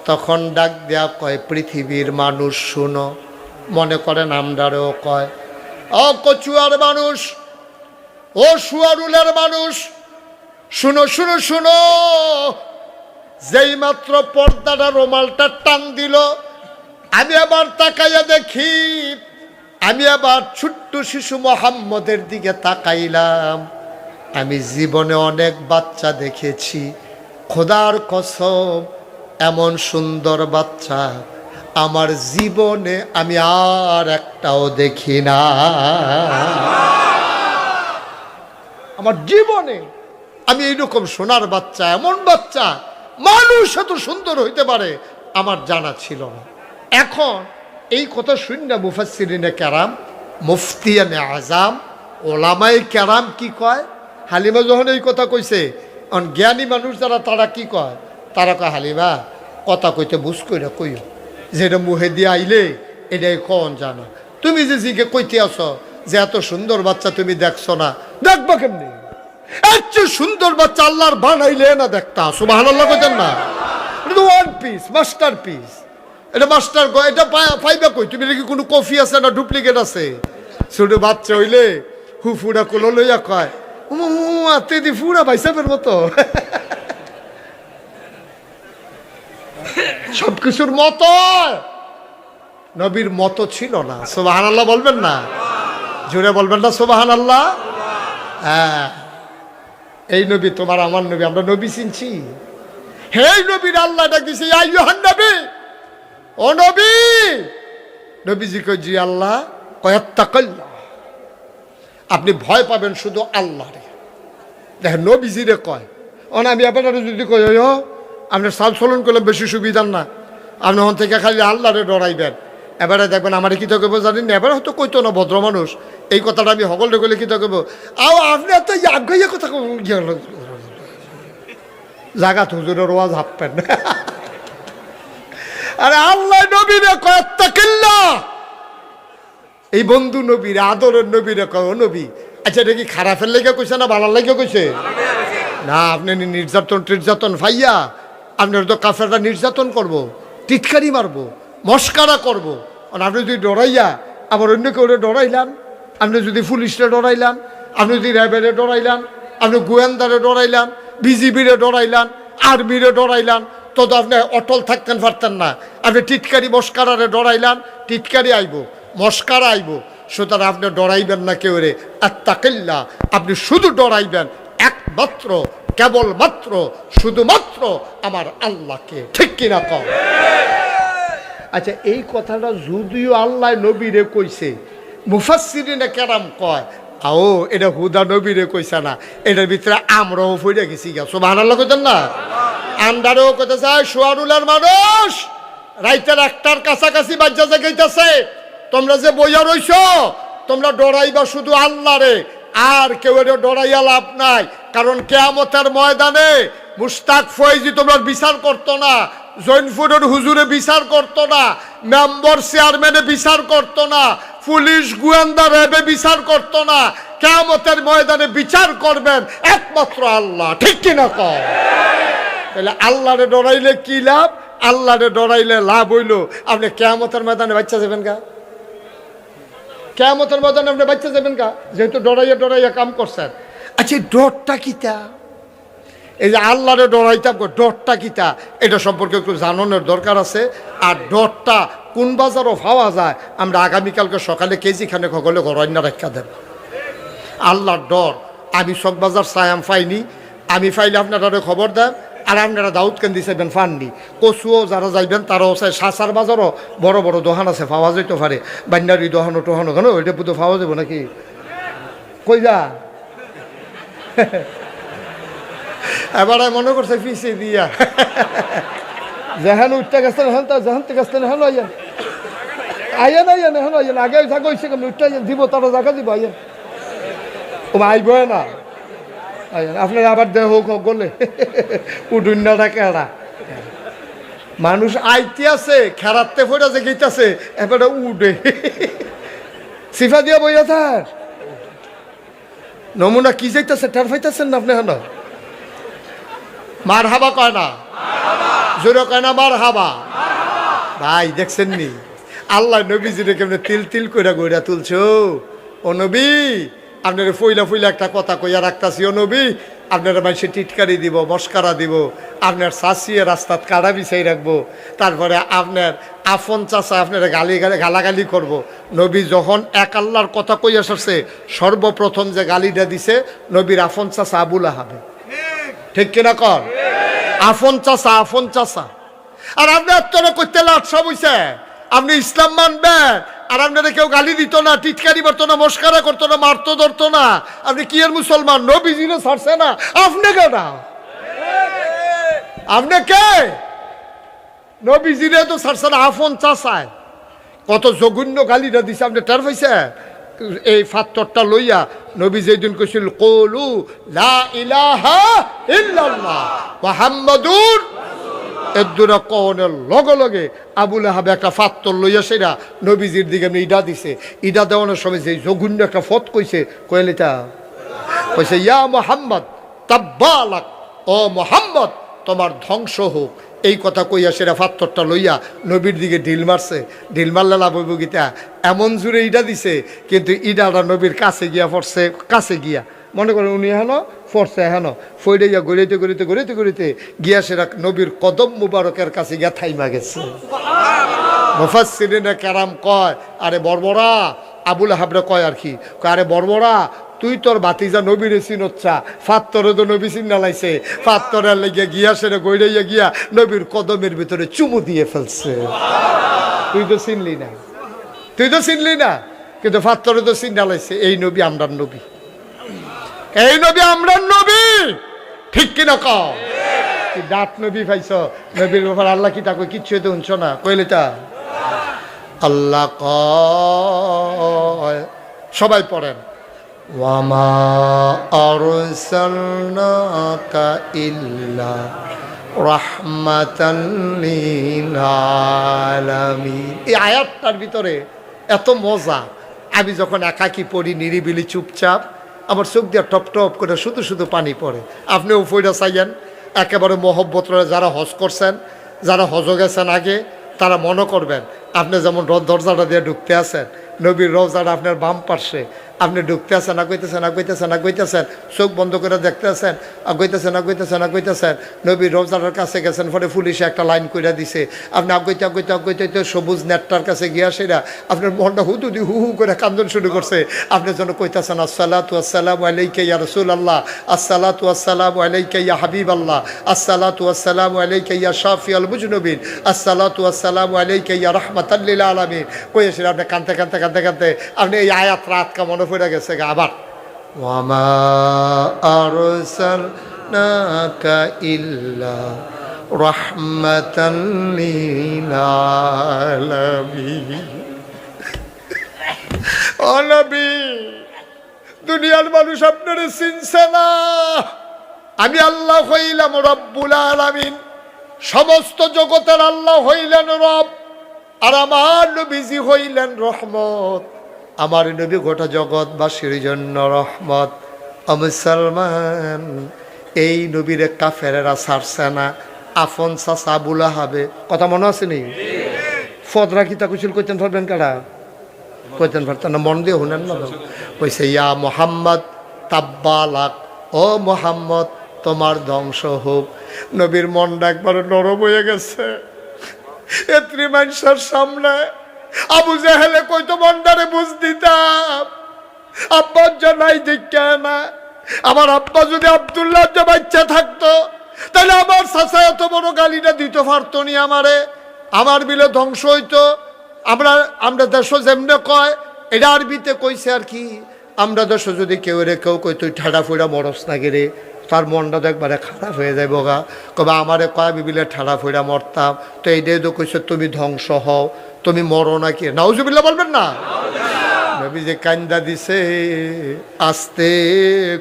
তখন ডাক দেয়া কয় পৃথিবীর মানুষ শুনো, মনে করেন আমরাও কয় ও কচুয়ার মানুষ, ও সুয়ারুলের মানুষ, শুনো শুনো শুনো। যেই মাত্র পর্দাটা রুমালটা টান দিল, আমি আবার তাকাইয়া দেখি, আমি আবার ছোট্ট শিশু মোহাম্মদের দিকে তাকাইলাম। আমি জীবনে অনেক বাচ্চা দেখেছি, খোদার কসম এমন সুন্দর বাচ্চা আমার জীবনে আমি আর একটাও দেখি না। আমার জীবনে আমি এইরকম সোনার বাচ্চা, এমন বাচ্চা মানুষ এত সুন্দর হইতে পারে আমার জানা ছিল না। এখন এই কথা শুনে মুফাসসিরিনে কেরাম, মুফতিয়ানে আজাম, ওলামায়ে কেরাম কি কয়, হালিমা যখন এই কথা কইছে, জ্ঞানী মানুষ যারা তারা কি কয়, তারা কয় হালিমা কথা কইতে বুঝ কইরা কইও, যেটা মুহে দিয়ে আইলে এটাই কন জানো। তুমি যে জিকে কইতে আসো যে এত সুন্দর বাচ্চা তুমি দেখছো না, দেখবা কেমনি? এত সুন্দর বাচ্চা আল্লাহর বানাইলে না দেখতা, সুবহানাল্লাহ কইতেন না? এটা ওয়ান পিস, মাস্টার পিস। এটা মাস্টার এটা পাইবা কই? তুমি কি কোনো কফি আছে না ডুপ্লিকেট আছে? ছোট বাচ্চা হইলে হুফুরা কোলো লইয়া কয় তেদি ফুরা ভাইসাবের মতো। সবকিছুর মতো নবীর মতো ছিল না। সুবহানাল্লাহ বলবেন না? জোরে বলবেন না সুবহানাল্লাহ? হ্যাঁ, এই নবী তোমার আমার নবী, আমরা নবী চিনছি। হে নবীর আল্লাহ ডাক দিছে ইয়া আইয়ুহান নবী, ও নবী। নবীজি কয় জি আল্লাহ। কয়াত্তাকাল্লাহ, আপনি ভয় পাবেন শুধু আল্লাহরে। দেখেন নবীজিরে কয়, আমি আপনারা যদি কই আপনি সাল চলন করলে বেশি সুবিধার না, আপনি ওখান থেকে খালি আল্লাহরে ডরাইবেন। এবারে দেখবেন আমার কি তো কেব জানেন না, এবারে হয়তো কইতো না ভদ্র মানুষ, এই কথাটা আমি সকলে করলে কি তো কেব আপনি এত আগাইয়া কথা জাগাত হুজুরের ওয়াজ হাঁপবেন। আরে আল্লাহ নবীরে কয় তাকিল্লাহ, এই বন্ধু নবীর আদরের নবীরে কয় ও নবী। আচ্ছা এটা কি খারাপের লেগে কইছে না ভালো লেগে কইছে? না, আপনি নির্যাতন ফাইয়া আপনার তো কাফেররা নির্যাতন করব, টিটকারি মারবো, মস্কারা করবো। আপনি যদি ডরাইয়া আবার অন্য কেউ ডরাইলাম, আপনি যদি পুলিশরে ডরাইলাম, আপনি যদি র্যাবেরে ডরাইলাম, আপনি গোয়েন্দারে ডরাইলাম, বিজিবিরে ডরাইলাম, আর্মিরে ডরাইলাম, তো আপনি অটল থাকতেন পারতেন না। আপনি টিটকারি মস্কারারে ডরাইলাম, টিটকারি আইব, মস্কারা আইব। সুতরাং আপনি ডরাইবেন না কেউ রে। আত্তাকিল্লাহ, আপনি শুধু ডরাইবেন একমাত্র কেবলমাত্র শুধুমাত্র আমার আল্লাহকে। ঠিক কিনা কম? আচ্ছা, এই কথাটা যদিও আল্লাহ নবীরে কইছে, মুফাসসিরিনে কেরাম কয় আও এটা হুদা নবীরে কইছে না, এটার ভিতরে আমরাও ফইরা গেছি গা। সুবহানাল্লাহ কইতেন না? আমরাও কইতে চাই সুয়ারুলের মানুষ রাইতের 1টার কাছাকাছি বাজ্জা জাগাইতেছে, তোমরা যে বইয়া রইছ, তোমরা ডরাইবা শুধু আল্লাহরে, আর কেউ ডরাইয়া লাভ নাই। কারণ কিয়ামতের ময়দানে মুশতাক ফয়েজি তোমরা বিচার করতো না, জৈনপুরের হুজুরে বিচার করতো না, মেম্বার চেয়ারম্যানে বিচার করতো না, পুলিশ গোয়েন্দা র্যাবে বিচার করতো না। কিয়ামতের ময়দানে বিচার করবেন একমাত্র আল্লাহ। ঠিক কিনা কও? তাহলে আল্লাহরে ডরাইলে কি লাভ? আল্লাহরে ডরাইলে লাভ হইল আপনি কিয়ামতের ময়দানে বাচ্চা যাবেন গা। কিয়ামতের ময়দানে আপনি বাচ্চা যাবেন গা, যেহেতু ডরাইয়া ডরাইয়া কাম করছেন। আচ্ছা, ডরটা কিতা? এই যে আল্লাহরে ডরাইতাম, ডরটা কিতা এটা সম্পর্কে একটু জানানোর দরকার আছে। আর ডরটা কোন বাজারও পাওয়া যায়, আমরা আগামীকালকে সকালে কেজিখানে সকলে ঘরন্য রেখা দেব। আল্লাহর ডর আমি চকবাজার সায়াম পাইনি, আমি পাইলে আপনারা খবর দেন। আর আপনারা দাউদকান্দি চাইবেন ফাননি, কচুও যারা যাইবেন তারাও চাই। সাসার বাজারও বড় বড় দোকান আছে, পাওয়া যেতে পারে। বান্যারি দোকানো টোহানো কেন ওইটা পুতো পাওয়া যাবো নাকি? কই যা এবার মনে করছে পিছিয়ে দিয়া যেহান উঠতে গেছেন হ্যাঁ তা যেহান থেকে গেছেন হ্যাঁ আইয়েন আইয়েন আইয়েন এখন আইয়েন আগে জায়গা হয়েছে কেমন উঠতে আইয়েন দিব তারা জায়গা দিব আইয়েন ও আইব না আইয়েন আপনার আবার দেহ হোক গলে উঠুন না কেডা মানুষ আইতে আছে খেরাতে ফোটা যে গেইতেছে এবারে উঠে সিফা দিয়া বইয়া থাক নমুনা কি যাইতেছে টের পাইতেছেন না আপনি হেন মার হাবা কয় না জোরে কয় না মার হাবা ভাই দেখছেন নি আল্লাহ নবীজিরে কেমনে তিল তিল কইরা গইরা তুলছো ও নবী আপনার ফইলা ফইলা একটা কথা কইয়া রাখতাছি ও নবী আপনারা মানুষের টিটকারি দিব মস্কারা দিব আপনার চাষিয়ে রাস্তাত কাড়া বিছাই রাখবো তারপরে আপনার আফন চাষা আপনারা গালাগালি করব। নবী যখন এক আল্লাহর কথা কই আসছে সর্বপ্রথম যে গালিটা দিছে নবীর আফন চাষা আবুল আহাবে ঠিক কিনা কর আফন চাষা আর আপনি আত্মরা করতে লাটসা বইছে আপনি ইসলাম মানবেন আর আপনারা কেউ গালি দিত না টিটকারি করতো না মস্কারা করতো না মারতো ধরতো না আপনি কি এর মুসলমান নবীজিরে ছাড়ছে না আপনি কেনা আপনি কে নবীজিরে তো ছাড়ছে না আফন চাষায় কত জঘন্য গালিটা দিছে আপনি টের পাইছে এই ফাত্তরটা লইয়া নবী যেদিন কইছিল কলু লা ইলাহা ইল্লাল্লাহ মুহাম্মাদুর এদুরা কওনের লগে লগে আবুল আহাব একটা ফাত্তর লইয়া সেরা নবীজির দিকে এমনি ইডা দিছে ইডা দেওয়ানোর সময় যে জঘন্য একটা ফত কইছে কইলেটা কইছে ইয়া মুহাম্মদ তাব্বালাক ও মুহাম্মদ তোমার ধ্বংস হোক এই কথা কইয়া সেরা ফাত্তরটা লইয়া নবীর দিকে ঢিল মারছে ঢিল মারলে লাভ হইব গীতা এমন জুড়ে ইডা দিছে কিন্তু ইডাটা নবীর কাছে গিয়া পড়ছে কাছে গিয়া মনে করেন উনি হেন ফরছে হেন ফইডাইয়া গড়িতে গিয়া সেরা নবীর কদম মুবারকের কাছে গিয়া থাইমা গেছে মুফাসসিরিনে কেরাম কয় আরে বর্বরা আবুল আহাবরে কয় আর কি আরে বর্বরা তুই তোর বাতিজা নবীরে চিনচ্ছা ফাত্তরে তো নবী চিন্না লাইছে ফাত্তরের লেগে গিয়া সেরে গড়াইয়া গিয়া নবীর কদমের ভিতরে চুমু দিয়ে ফেলছে তুই তো চিনলি না কিন্তু ফাত্তরে তো চিন্না লাইছে এই নবী আমরার নবী ঠিক কিনা কও ডাক নবী পাইছ নবীর ব্যাপার আল্লাহ কি তাকে কিচ্ছু তো শুনছ না কইলে তা আল্লাহ কয় সবাই পড়েন ওয়ামা আরসালনাকা ইল্লা রাহমাতাল লিল আলামিন এই আয়াতটার ভিতরে এত মজা আমি যখন একাকি পড়ি নিরিবিলি চুপচাপ আমার চোখ দিয়ে টপ টপ করে শুধু পানি পড়ে আপনিও ফইরা চাইয়েন একেবারে মহব্বত যারা হজ করছেন যারা হজ গেছেন আগে তারা মনে করবেন আপনি যেমন দরজাটা দিয়ে ঢুকতে আছেন নবীর রওজাটা আপনার বাম পার্শ্বে আপনি ঢুকতে আছেন আগইতেছেন চোখ বন্ধ করে দেখতে আছেন আগইতেছেন নবীর রওজাটার কাছে গেছেন পরে পুলিশে একটা লাইন কইরা দিছে আপনি আগইতে সবুজ নেটটার কাছে গিয়া সেরা আপনার মনটা হুদুদি হু হু করে কান্দন শুরু করছে আপনি যেন কইতেছেন আসসালাতু আসসালামু আলাইকা ইয়া রাসূলুল্লাহ আসসালাতু আসসালামু আলাইকা ইয়া হাবিবাল্লাহ আসসালাতু আসসালামু আলাইকা ইয়া শাফিউল মুজনুবিন আসসালাতু আসসালামু আলাইকা ইয়া রাহমাতাল লিল আলামিন কইয়া সেরা আপনি কাঁদতে আপনি এই আয়াত রাত কা মনে পড়ে গেছে আবার ওয়ামা আরসালনাকা ইল্লা রাহমাতাল লিল আলামিন ও নবী দুনিয়ার মানুষ আপনারে চিনছে না আমি আল্লাহ হইলাম রব্বুল আলামিন সমস্ত জগতের আল্লাহ হইলেন রব আর আমার নবীজি হইলেন রহমত আমার নবী গোটা জগৎবাসীর জন্য রহমত মুসলমান এই নবীর কাফেরেরা ছাড়ছে না আফন চাচা আবুল আহাবে কথা মনে আছে নি ফদরা কিতা কুশল কইতেন পারবেন কারা কইতেন পারতেন না মন দিয়ে শুনেন না কইছে ইয়া মোহাম্মদ তাব্বালাক ও মোহাম্মদ তোমার ধ্বংস হোক নবীর মনটা একবারে নরম হয়ে গেছে এত্রি মানুষের সামনে আবু জাহেলে কইতো মন্ডারে বুঝ দিতাম আব্বার জানাই দেখা না আমার আব্বা যদি আব্দুল্লাহ যে বাচ্চা থাকতো তাহলে আমার চাচা এত বড় গালিটা দিতে পারতো নি আমার বিলে ধ্বংস হইতো আমরা দেশ যেমনে কয় এটা আরবিতে কইছে আর কি আমরা দেশ যদি কেউ কই তুই ঠাডা ফুড়া মরস না গে রে তার মনটা তো একবারে খারাপ হয়ে যায় বগা, কবে আমারে কয়া বিবিলে ঠাড়া ফইরা মরতাম, তো এইটাই তো কইছে তুমি ধ্বংস হও, তুমি মরো নাকি, নাউজুবিল্লাহ বলবেন না? নবী যে কান্দা দিছে, আস্তে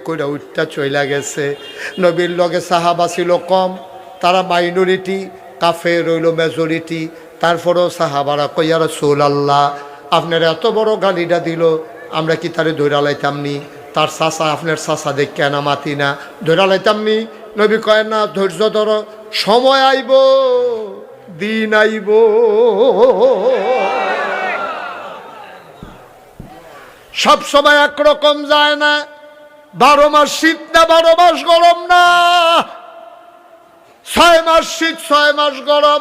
কইরা উঠটা চইলা গেছে। নবীর লগে সাহাবা ছিল কম, তারা মাইনরিটি, কাফের রইল মেজরিটি। তারপরেও সাহাবারা কইয়া রাসূলুল্লাহ আপনার এত বড় গালিটা দিল, আমরা কি তারে ধইরা লাইতাম নি? তার চাচা, আপনার চাচা দেখে না মাতি না, ধইরা লাইতাম নি? নবী কয় না, ধৈর্য ধরো, সময় আইব, দিন আইব। সব সময় একরকম যায় না, 12 মাস শীত না 12 মাস গরম না, 6 মাস শীত 6 মাস গরম,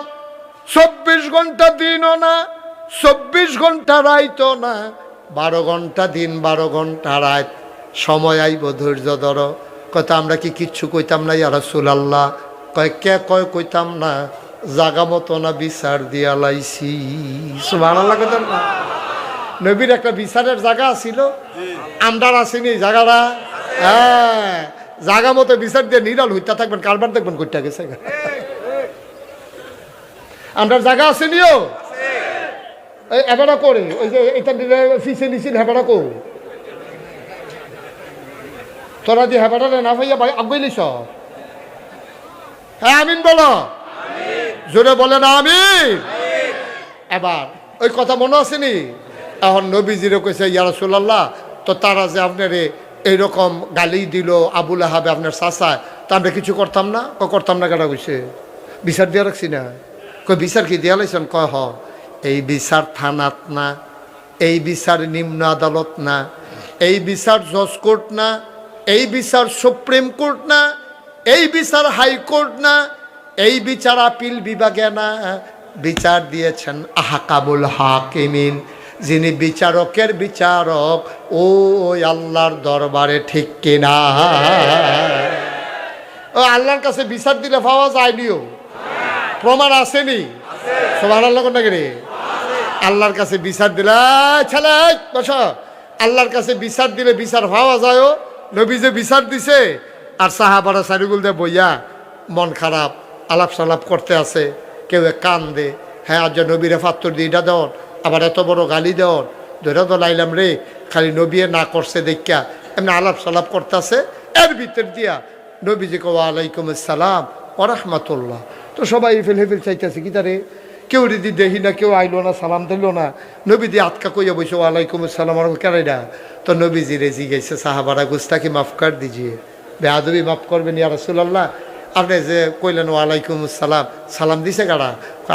24 ঘন্টা দিনও না 24 ঘন্টা রাইতও না, 12 ঘন্টা দিন 12 ঘন্টা রাত। সময় আইব, ধৈর্য ধরো। কত আমরা কি কিচ্ছু কইতাম না ইয়া রাসূলুল্লাহ? কয় কে কয় কইতাম না, জাগা মতো না বিচার দিয়া লাইছি। সুবহানাল্লাহ কইতাম না? নবীর একটা বিচারের জায়গা ছিল, আমরার আসেনি জায়গাটা? হ্যাঁ, জায়গা মতো বিচার দিয়ে নিরাল হইতা থাকবেন, কারবার দেখবেন কইটা গেছে। আমরার জায়গা আসেনিও এবারে করে, ওই যে এটা ফিসে নিছিল হেবারা কো, তোরা দিয়ে হেবাটা না ভাইয়া ভাই আগাইলিস। হ্যাঁ আমিন বলো, জোরে বলে না আমিন। এবার ওই কথা মনে আসেনি? এখন নবীজিরে কইছে ইয়া রাসূলুল্লাহ, তো তারা যে আপনারে এইরকম গালি দিল, আবুল আহাবে আপনার চাচা, তা আমরা কিছু করতাম না? করতাম না কেটা কইছে? বিচার দিয়া রাখছি না। কই বিচার কি দিয়া লাইছেন? কয় হ, এই বিচার থানাত না, এই বিচার নিম্ন আদালত না, এই বিচার জজ কোর্ট না, এই বিচার সুপ্রিম কোর্ট না, এই বিচার হাইকোর্ট না, এই বিচার আপিল বিভাগে না, বিচার দিয়েছেন আহকামুল হাকিমিন, যিনি বিচারকের বিচারক, ও আল্লাহর দরবারে, ঠিক কিনা? ও আল্লাহর কাছে বিচার দিলে পাওয়া যায়নিও, প্রমাণ আসেনি? সুবহানাল্লাহ কোন নাকি রে? আল্লাহর কাছে বিচার দিলে ছেলে বসো, আল্লাহর কাছে বিচার দিলে বিচার পাওয়া যায়ও। নবী যে বিচার দিছে, আর সাহাবারা সারিগুল দিয়ে বইয়া মন খারাপ আলাপ সালাপ করতে আছে, কেউ কান্দে, হ্যাঁ আজ নবীরে ফাত্তর দিয়ে এটা দেওয়ার, আবার এত বড় গালি দেওয়ার, ধরে তো লাইলাম রে, খালি নবী না করছে দেখা এমনি আলাপ সালাপ করতেছে। এর ভিতর দিয়া নবীজিকে ওয়ালাইকুম আসসালাম ওয়া রাহমাতুল্লাহ। তো সবাই হেফেল হেফেল চাইতেছে কি তারে, কেউ যদি দেখি না, কেউ আইলো না, সালাম দিল না। নবীজি আটকা কইয়া বসে ওয়ালাইকুম আসসালাম আর কেরাইরা। তো নবীজি রেজি গেছে, সাহাবারা গুস্তাকে মাফ কর দিজিয়ে, বেয়াদবি মাফ করবেন ইয়া রাসূলুল্লাহ। আপনি যে কইলেন ওয়ালাইকুম আসসালাম, সালাম দিছে কারা?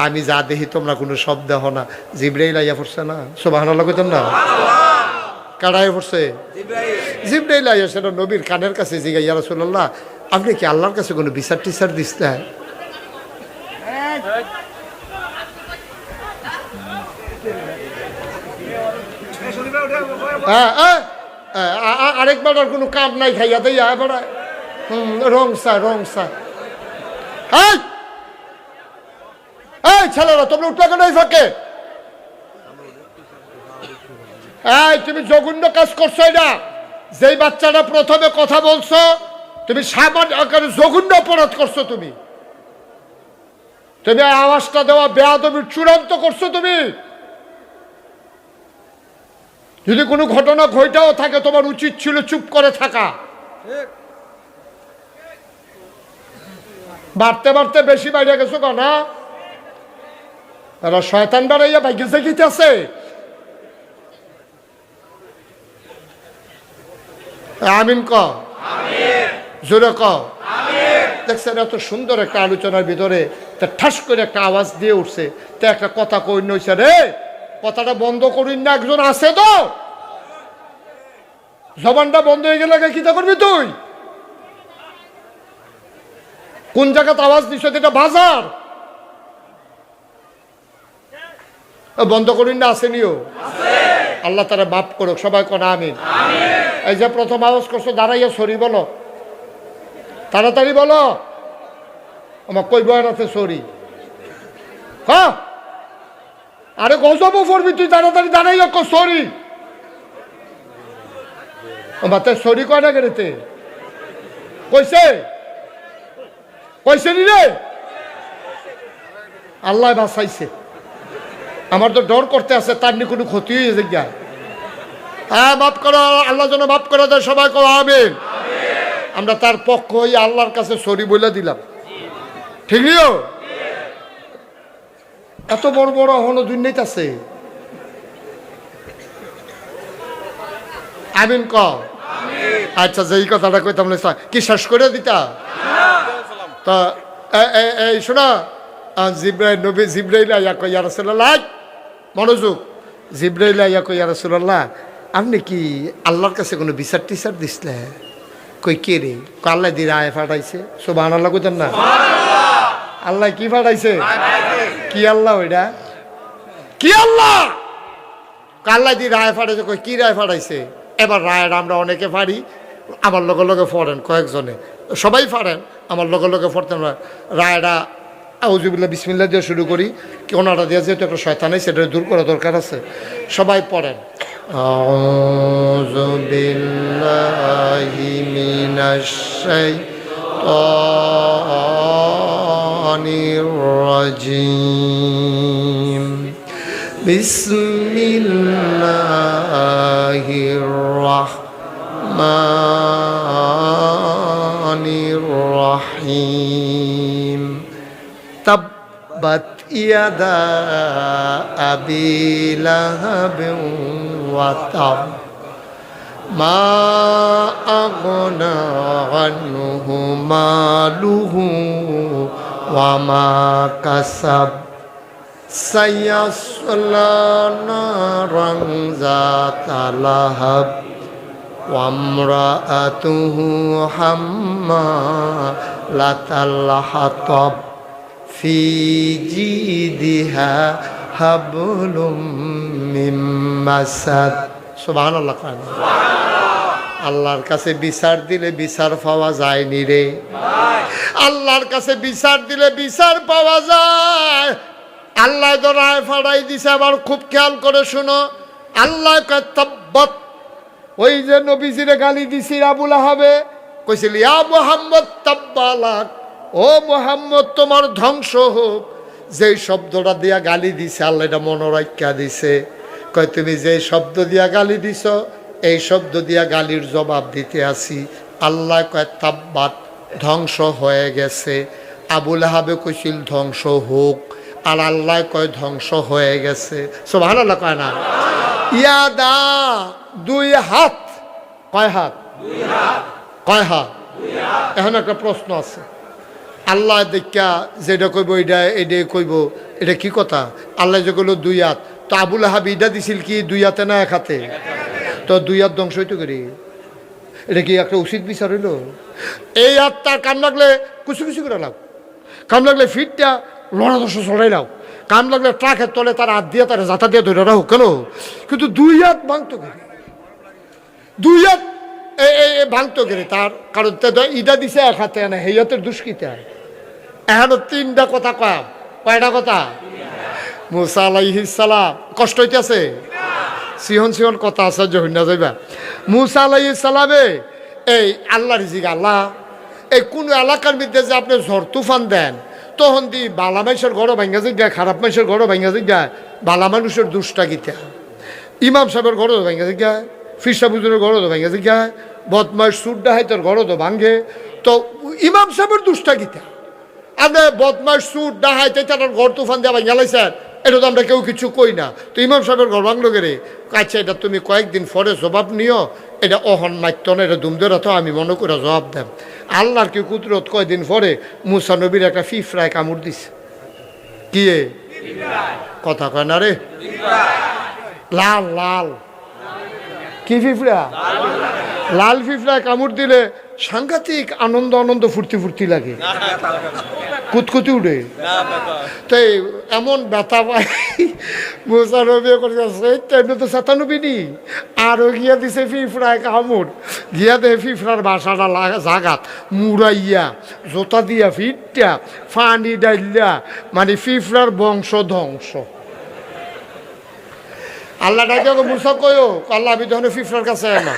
আমি যা দেখি তোমরা কোনো শব্দ দেহ না, জিবরাইল আইয়া পড়ছে না? সুবহানাল্লাহ কইতেন না? কারা আইয়া পড়ছে? জিবরাইল আইয়া। সেটা নবীর কানের কাছে জিগা, ইয়া রাসূলুল্লাহ আপনি কি আল্লাহর কাছে কোনো বিচার টিচার দিতে? আরেকবার আর কোনো কাম নাই, খাইয়া দিয়া এবার রংসা রংসা। এই ছেলেরা তোমরা উঠলে কেন এই ফাঁকে? এই তুমি জঘন্য কাজ করছো। এটা যেই বাচ্চাটা প্রথমে কথা বলছো, তুমি সামান্য আকারে জঘন্য অপরাধ করছো। তুমি তুমি আওয়াজটা দেওয়া বেয়াদবির চূড়ান্ত করছো। তুমি যদি কোনো ঘটনা ঘটাও থাকে, তোমার উচিত ছিল চুপ করে থাকা। বাড়তে বাড়তে বেশি বাইরে গেছো না? এরা শয়তান বাড়াইয়া ভাগ্যে গিতেছে। আমিন ক, জোরে ক। দেখছেন এত সুন্দর একটা আলোচনার ভিতরে ঠাস করে একটা আওয়াজ দিয়ে উঠছে, তো একটা কথা কই নইছে রে, কথাটা বন্ধ করিন না। একজন আছে তো, জবানটা বন্ধ হয়ে গেলে কি করবি তুই? কোন জায়গাতে আওয়াজ দিছ? এটা বাজার, বন্ধ করিন না। আসেনিও? আল্লাহ তারা মাফ করুক। সবাই কোন আমিন। এই যে প্রথম আওয়াজ করছো, দাঁড়াইয়া সরি বলো, তাড়াতাড়ি বলো। আমার কই বয়ারাতে সরি। হ্যাঁ, আরে গজবও পড়বি তুই, তাড়াতাড়ি দাঁড়াইয়া কো সরি। আমার সরি কয় না গেড়েতে কইছে কইছে নি রে? আল্লাহ বাঁচাইছে। আমার তো ডর করতে আছে তার নি কোনো ক্ষতি হয়ে যায়। হ্যাঁ, মাফ করো, আল্লাহ যেন মাফ করে দেয়। সবাই কো আমিন। আমরা তার পক্ষ হয়ে আল্লাহর কাছে সরি বলে দিলাম, ঠিক নিও। এত বড় বড় হলো দুর্নীত আছে। আমিন ক। আচ্ছা, যেই কথাটা কইতাম কি শেষ করে দিতা? তা এই শোনা, জিব্রাইল নবী জিব্রাইল আইয়া কই ইয়া রাসূলুল্লাহ, মনোযোগ। জিব্রাইল আইয়া কই ইয়া রাসূলুল্লাহ, আপনি কি আল্লাহর কাছে কোনো বিচার টিচার দিছিলে? কই কে রে? আল্লাহ দি রায় ফাটাইছে। সুবহানাল্লাহ কইতেন না? আল্লাহ কি ফাটাইছে? কি আল্লাহ ওইটা? কি আল্লাহ? আল্লাহ দি রায় ফাটাইছে। কই কি রায় ফাটাইছে? এবার রায়টা আমরা অনেকে পারি, আমার লগে লগে ফরেন কয়েকজনে, সবাই পারেন, আমার লগে লগে ফরতেন। রায়টা আউযুবিল্লাহ বিসমিল্লাহ দিয়ে শুরু করি, কি ওনারা দিয়ে যেহেতু একটা শয়তান আছে, সেটা দূর করা দরকার আছে। সবাই পড়েন। আউযু বিল্লাহি মিনাশ শাইতানির রাজিম। বিসমিল্লাহির রাহমানির রাহিম। তাব্বাত ইয়াদা আবি লাহাবিন ওয়া তাব, মা আগনা আনহু মালুহু ওয়া মা কাসাব, সায়াসলা নারান যাতা লাহাব, ওয়া ইমরাআতুহু হাম্মালাতাল হাতাব, ফি জিদিহা হাবলুম মিন মাসাদ। সুবহানাল্লাহ। আল্লাহর কাছে বিচার দিলে বিচার পাওয়া যায়নি রে। আল্লাহর কাছে বিচার দিলে বিচার পাওয়া যায়। আল্লাহ তো রায় ফাড়াই দিছে। আবার খুব খেয়াল করে শুনো, আল্লাহ কয় তাব্বাত, ওই যে নবীজিরে গালি দিছি আবুল আহাবে, কইছিল ইয়া মুহাম্মদ তাব্বালাক, ও মুহাম্মদ তোমার ধ্বংস হোক। যেই শব্দটা দিয়া গালি দিছে আল্লাহ এটা মনে রাখিয়া দিছে। কয় তুমি যে শব্দ দিয়া গালি দিছ, এই শব্দ দিয়া গালির জবাব দিতে আসি। আল্লাহ কয় তাব্বাত, ধ্বংস হয়ে গেছে। আবুল আহাবে কইছিল ধ্বংস হোক, আর আল্লাহ কয় ধ্বংস হয়ে গেছে। সুবহানাল্লাহ কয় না? ইয়াদা, দুই হাত। কয় হাত? কয় হাত? এখন একটা প্রশ্ন আছে। আল্লাহ দেখা যেটা কইব এটাই কইব, এটা কি কথা? আল্লাহ যে কইল দুই হাত, তো আবুল আহাব ইটা দিছিল কি দুই হাতে না এক হাতে? তো দুই হাত ধ্বংস হইতে করি, এটা কি একটা উচিত বিচার হইল? এই হাত তার কান লাগলে কুচি কুচি করে লাও, কান লাগলে ফিটটা লড়া দশ চড়াই লাও, কান লাগলে ট্রাকের তলে তার হাত দিয়ে তার জাতা দিয়ে ধরে রাখো কেন? কিন্তু দুই হাত ভাঙতো গেলে, দুই হাত ভাঙতো গেলে তার কারণ ইটা দিছে এক হাতে না, সেই হাতের দুষ্কৃতা। এখন তিনটা কথা কয়, কয়টা কথা? মুসা আলাইহিস সালাম, কষ্ট হইতেছে, সিহন সিহন কথা আছে জহিনা যাইবা। মুসা আলাইহিস সালামে এই আল্লাহর জিগা, আল্লাহ এই কোন এলাকার মধ্যে যে আপনি ঝড় তুফান দেন, তখন দি বালা মানুষের ঘরও ভাঙ্গা যায়, খারাপ মানুষের ঘরও ভাঙ্গা যায়, বালা মানুষের দুষ্টা গীতা, ইমাম সাহেবের ঘরও ভাঙ্গা যায়, ফিরসা বুজুরের ঘরও ভাঙ্গা যায়, বদমাস সুরডা হাইতের ঘরও তো ভাঙ্গে। তো ইমাম সাহেবের দুষ্টা গীতা, আপনি বদমাস সুর ডাহাইতে তার ঘর তুফান দেওয়া ভাঙ্গা লাইছেন, এটা তো আমরা কেউ কিছু কই না। তো ইমাম সাহেবের ঘর ভাঙলো গেলে, আচ্ছা এটা তুমি কয়েকদিন পরে জবাব নিও, এটা অহন মাত্য না, এটা দুমদের তো আমি মনে করে জবাব দেব। আল্লাহর কি কুদরত, কয়দিন পরে মুসা নবীর একটা ফিফরায় কামড় দিছে। কি কথা কয় না রে? লাল লাল কি ফিফরা? লাল ফিফরায় কামড় দিলে সাংঘাতিক আনন্দ আনন্দ ফুর্তি ফুর্তি লাগে, কুতকুতি উঠে। তাই এমন ব্যথা পায় মুসা নবী করছে, তো সাতানবী নি আরও গিয়া দিছে ফিফরায় কামড়, গিয়া দে ফিফরার বাসাটা জাগাত মুড়াইয়া জোতা দিয়া ফিটটা ফানি ডাইল্লা, মানে ফিফরার বংশ ধ্বংস। আল্লাহ ডাকে মুসা কয়ো, আল্লাহ আমি তখন ফিফরার কাছে না।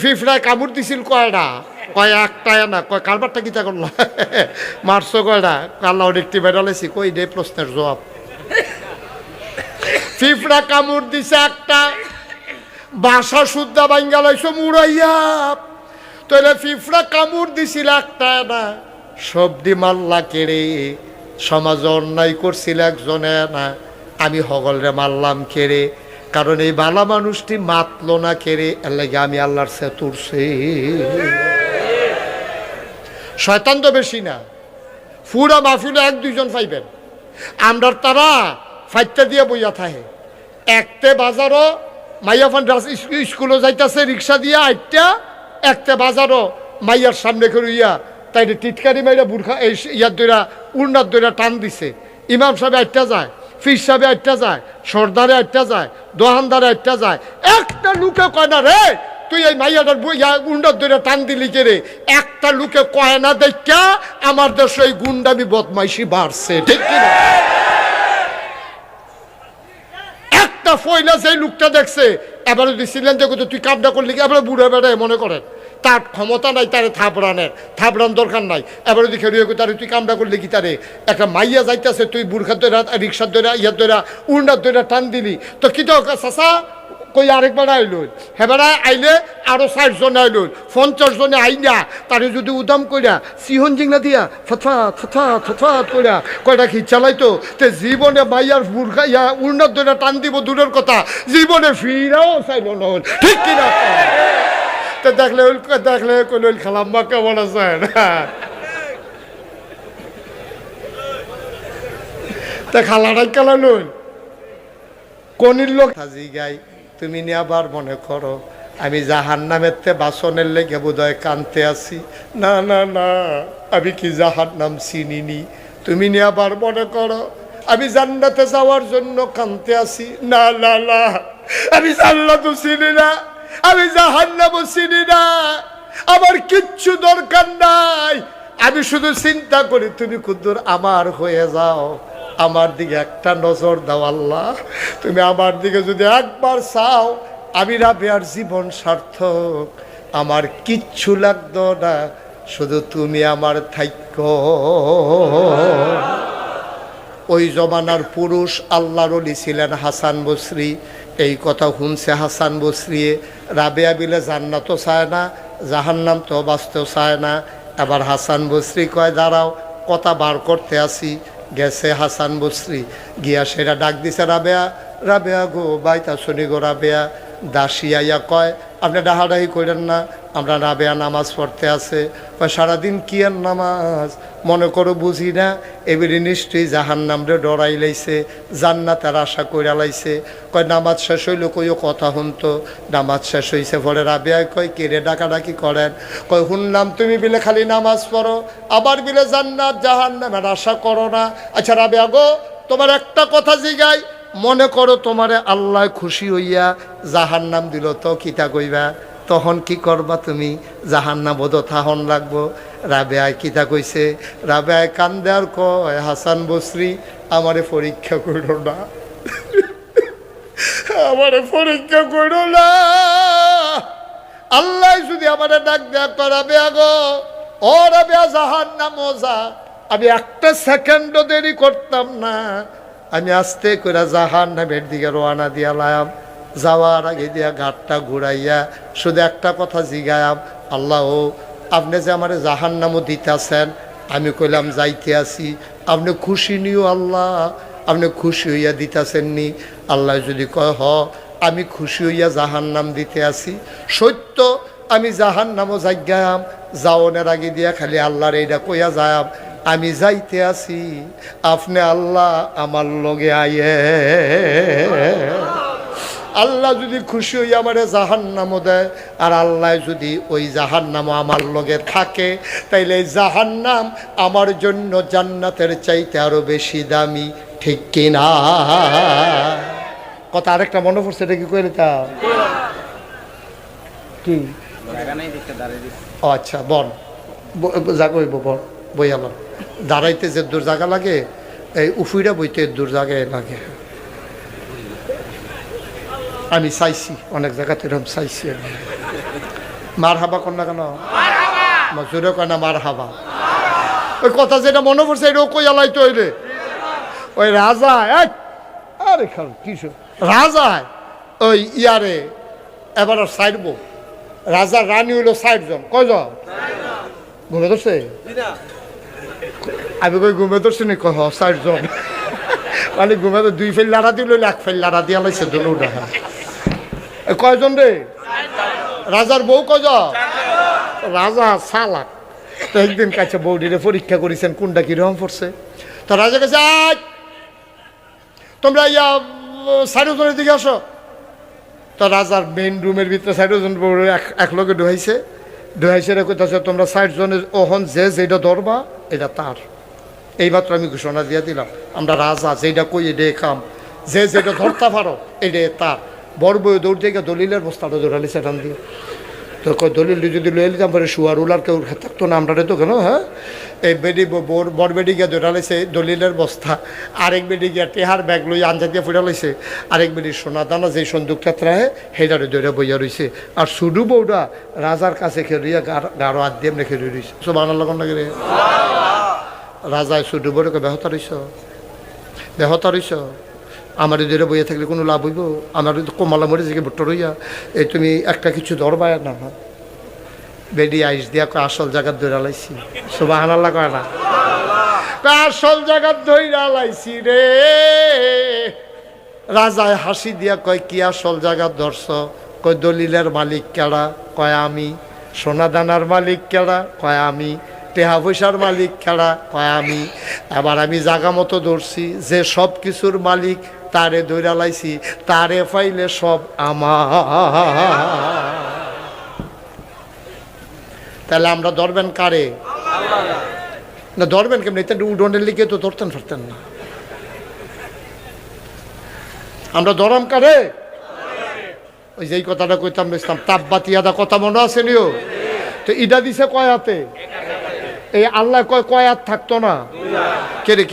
ফিফরায় কামড় দিছিল কয়টা? কয় একটাই না, কয় কারবারটা কিতা করলো, মারছো কয়টা, আল্লাহ একটি বেড়ালেছি, কই দে প্রশ্নের জবাব। ফিফড়া কামড় দিছে একটা, বাসা শুদ্ধা ভাঙ্গা লাইছো মুড়াইয়া, তাহলে ফিফড়া কামড় দিছিল একটা না, সবদি মাল্লা কেড়ে, সমাজ অন্যায় করছিল একজনে না, আমি হগলরে মারলাম কেড়ে, কারণ এই বালা মানুষটি মাতলো না কেড়ে, এর লাগে আমি আল্লাহর সে তুরছি। শয়তান তো বেশি না, ফুরা মাহফিলে এক দুইজন পাইবেন, আমরা তারা ফাইটটা দিয়ে বইয়া থাকে। একতে বাজারও মাইয়া ফান স্কুলে যাইতেছে রিক্সা দিয়ে আইটা, একতে বাজারও মাইয়ার সামনে করে ইয়া তাই টিটকারি মাইরা বুরখা এই ইয়ার দইরা উড়নার দইরা টান দিছে। ইমাম সাহেব আটটা যায়, ফির সাহেব আটটা যায়, সর্দারে আটটা যায়, দোহানদারে আটটা যায়, একটা লুকে কয় না রে তুই এই মাইয়াটার গুন্ডার দইরা টান দিলি কে রে, একটা লুকে কয় না দেখা আমার দেশে এই গুন্ডামি বদমাইশি বাড়ছে, ঠিক কিনা? একটা ফয়লা সেই লোকটা দেখছে, এবারে দিছিলেন যে তুই কামটা করলি, এবারে বুড়ে বেড়ায় মনে করেন তার ক্ষমতা নাই তারে থাপড়ান দরকার নাই, এবারে দেখে তারে তুই কামটা করলি কি, তারে একটা মাইয়া যাইতেছে তুই বুর্খার দইরা রিক্সার দইরা ইয়ার দইরা উড়নার দইরা টান দিলি, তো কি তো চাষা কই আরেকবার আইল, হেবারায় আইলে আরো 60 জন আইল, 50 জনে আইনা তারে যদি উদাম কইরা সিহন জিংলা দিয়া ফথফাত কইরা কয়টা কি চালাইতো, তে জীবনে মাইয়ার বুর্খা ইয়া উড়নার দইরা টান দিব দূরের কথা, জীবনে ফিরাও চাইল না, ঠিক কিনা? দেখলে কইল খালাম্মা কেমন আছেন, তা খালাটাই খেলাল কনির লোক হাজি গাই, তুমি নিয়ে আবার মনে করো আমি জাহান্নামের তে বাসনের লেগে বোধহয় কানতে আসি, না না না, আমি কি জাহান্নাম চিনিনি, তুমি নিয়ে আবার মনে করো আমি জান্নাতে যাওয়ার জন্য কানতে আসি, না না না, আমি জান্নাতও চিনি না, আমি জাহান্নামও চিনি না, আমার কিচ্ছু দরকার নাই, আমি শুধু চিন্তা করি তুমি কুদ্দুর আমার হয়ে যাও, আমার দিকে একটা নজর দাও আল্লাহ, তুমি আমার দিকে যদি একবার চাও, আমি রাবেয়ার জীবন সার্থক, আমার কিচ্ছু লাগতো না, শুধু তুমি আমার থাইক্য। ওই জমানার পুরুষ আল্লাহর ওলি ছিলেন হাসান বসরি, এই কথা শুনছে হাসান বসরি, রাবেয়া বিলে জান্নাতও চায় না, জাহান্নাম তো বাঁচতেও চায় না। এবার হাসান বসরি কয় দাঁড়াও, কথা বার করতে আসি। গেছে হাসান বসরি, গিয়া সেটা ডাক দিছে রাবেয়া, রাবেয়া গো বাইতা শুনি গো রাবেয়া। দাসী আইয়া কয় আপনি ডাহাডাহি করেন না, আমরা রাবেয়া নামাজ পড়তে আছে। কয় সারাদিন কি আর নামাজ, মনে করো বুঝি না, এবারে নিশ্চয়ই জাহান্নামরে ডরাই লাইছে, জান্নাতের আশা কইরা লাইছে। কয় নামাজ শেষ হইল, কইও কথা শুনতো। নামাজ শেষ হইছে পরে রাবেয়ায় কয় কেড়ে ডাকাডাকি করেন। কয় শুনলাম তুমি বিলে খালি নামাজ পড়ো, আবার বিলে জান্নাত জাহান্নামের আশা করো না। আচ্ছা রাবেয়া গো, তোমার একটা কথা জিগাই, মনে করো তোমারে আল্লাহ খুশি হইয়া জাহান্নাম দিল, তো কিতা কইবা, তখন কি করবা তুমি? জাহান্নাম বোধ থাহন লাগবো। রাবেয়ায় কিতা কইছে, রাবেয়ায় কান্দে আর কয় হাসান বসরি আমারে পরীক্ষা করো না, আমারে পরীক্ষা করো না, আল্লাহ যদি আমারে ডাক দেয়া রাবেয়া গো, ও রাবেয়া জাহান্নাম মজা, আমি একটা সেকেন্ডও দেরি করতাম না, আমি আস্তে করে জাহান্নামের দিকে রওনা দিয়ালাম। যাওয়ার আগে দিয়া ঘাটটা ঘুরাইয়া শুধু একটা কথা জিগায়াম, আল্লাহ ও আপনি যে আমার জাহান্নামও দিতেছেন, আমি কইলাম যাইতে আসি, আপনি খুশি নিও আল্লাহ, আপনি খুশি হইয়া দিতেছেন নি? আল্লাহ যদি কয় হ আমি খুশি হইয়া জাহান্নাম দিতে আসি, সত্য আমি জাহান্নামও যাইগাম, যাওনের আগে দিয়া খালি আল্লাহর এইটা কইয়া যায়াম আমি যাইতে আসি, আপনি আল্লাহ আমার লগে আইয়ে। আল্লাহ যদি খুশি হই আমারে জাহান্নামও দেয়, আর আল্লাহ যদি ওই জাহান্নামও আমার লগে থাকে, তাইলে এই জাহান্নাম আমার জন্য জান্নাতের চাইতে আরো বেশি দামি, ঠিক কিনা? কথা আরেকটা মনে পড়ছে, এটা কি করে তা কি? ও আচ্ছা বল, জাগইব বল, বই আলো দাঁড়াইতে যে দূর জায়গা লাগে, এই উফুইরা বইতে দূর জায়গায় লাগে। আমি চাইছি অনেক জায়গাতে এরকম চাইছি। মার হাবা কর না কেন? জোরে কয় না মার হাবা। ওই কথা যেটা মনে পড়ছে এটাও কই আলাই তো রে। ওই রাজা আরে কিছু রাজা ওই ইয়ারে এবার সাইডবো রাজা রানী হইলো 60 জন। কয়জন? ঘুমে ধরছে? আমি কই ঘুমে ধরছি নি? কয় 60 জন। মানে ঘুমে তো 2 ফেল লাড়া দিল, 1 ফেল লাড়া দিয়া লাইছে দুলো দেখা। কয়জন রে? রাজার বউ কয়জন? রাজা চালাক। তো একদিন কাছে বৌডিরে পরীক্ষা করেছেন কোনটা কিরকম পড়ছে। তো রাজা কাছে তোমরা ইয়া 60 জনের দিকে আসো। তো রাজার মেইন রুমের ভিতরে 60 জন বউ এক লগে ঢুকাইছে রে কইতাছে তোমরা 60 জনের ওহন যে যেটা ধরবা এটা তার। এইমাত্র আমি ঘোষণা দিয়ে দিলাম আমরা রাজা, যেটা কই এটা কাম, যে যেটা ধরতে পারো এটা তার। বড় বই দৌড় থেকে দলিলের বস্তাটা ধরালি সেটান দিয়ে। তো দলিল যদি লয়ে নিতাম পরে শুয়ার উলার কেউ থাকতো না আমরা তো কেন। হ্যাঁ, এই বেডি বড় বেডি গিয়ে ধরালাইছে দলিলের বস্তা, আরেক বেডি গিয়া টেহার ব্যাগ লই আঞ্জা দিয়ে ফুটা লাইছে, আরেক বেডি সোনা দানা যে সন্দুকটা ত্রাহে সেইটারে ধরে বইয়া রয়েছে। আর শুধু বউটা রাজার কাছে খেলিয়া গাঢ় হাত দিয়ে এমনি খেলে রয়েছে। সব আনার লগন লাগে রে। রাজায় শুধু বউটাকে বেহতা রইছ আমার ধরে বইয়া থাকলে কোনো লাভ হইব? আমার কমলা মরে যে ভুট্টো রইয়া এই তুমি একটা কিছু ধরবা না। বেডি আইস দিয়া কয় আসল জায়গার ধরে লাইছি। সুবহানাল্লাহ কয় না? আসল জায়গার ধইরা লাইছি রে। রাজায় হাসি দিয়া কয় কি আসল জায়গার ধরছ? কয় দলিলের মালিক কেডা? কয় আমি। সোনা দানার মালিক কেডা? কয় আমি। টেহা পয়সার মালিক কেডা? কয় আমি। এবার আমি জাগা মতো ধরছি, যে সব কিছুর মালিক তারে ধইরা লাইছি, তারে পাইলে সব আমার। তাহলে আমরা ধরবেন কারে? না ধরবেন কেমন? এটা উডনের লিগে তো ধরতেন পারতেন না। আমরা ধরম কারে? ওই যেই কথাটা কইতাম ইসলাম তাব্বাত ইয়াদা কথা মনে আছে নিও? তো ইডা দিছে কয় হাতে? এই আল্লাহ কয় হাত থাকতো না? কেরে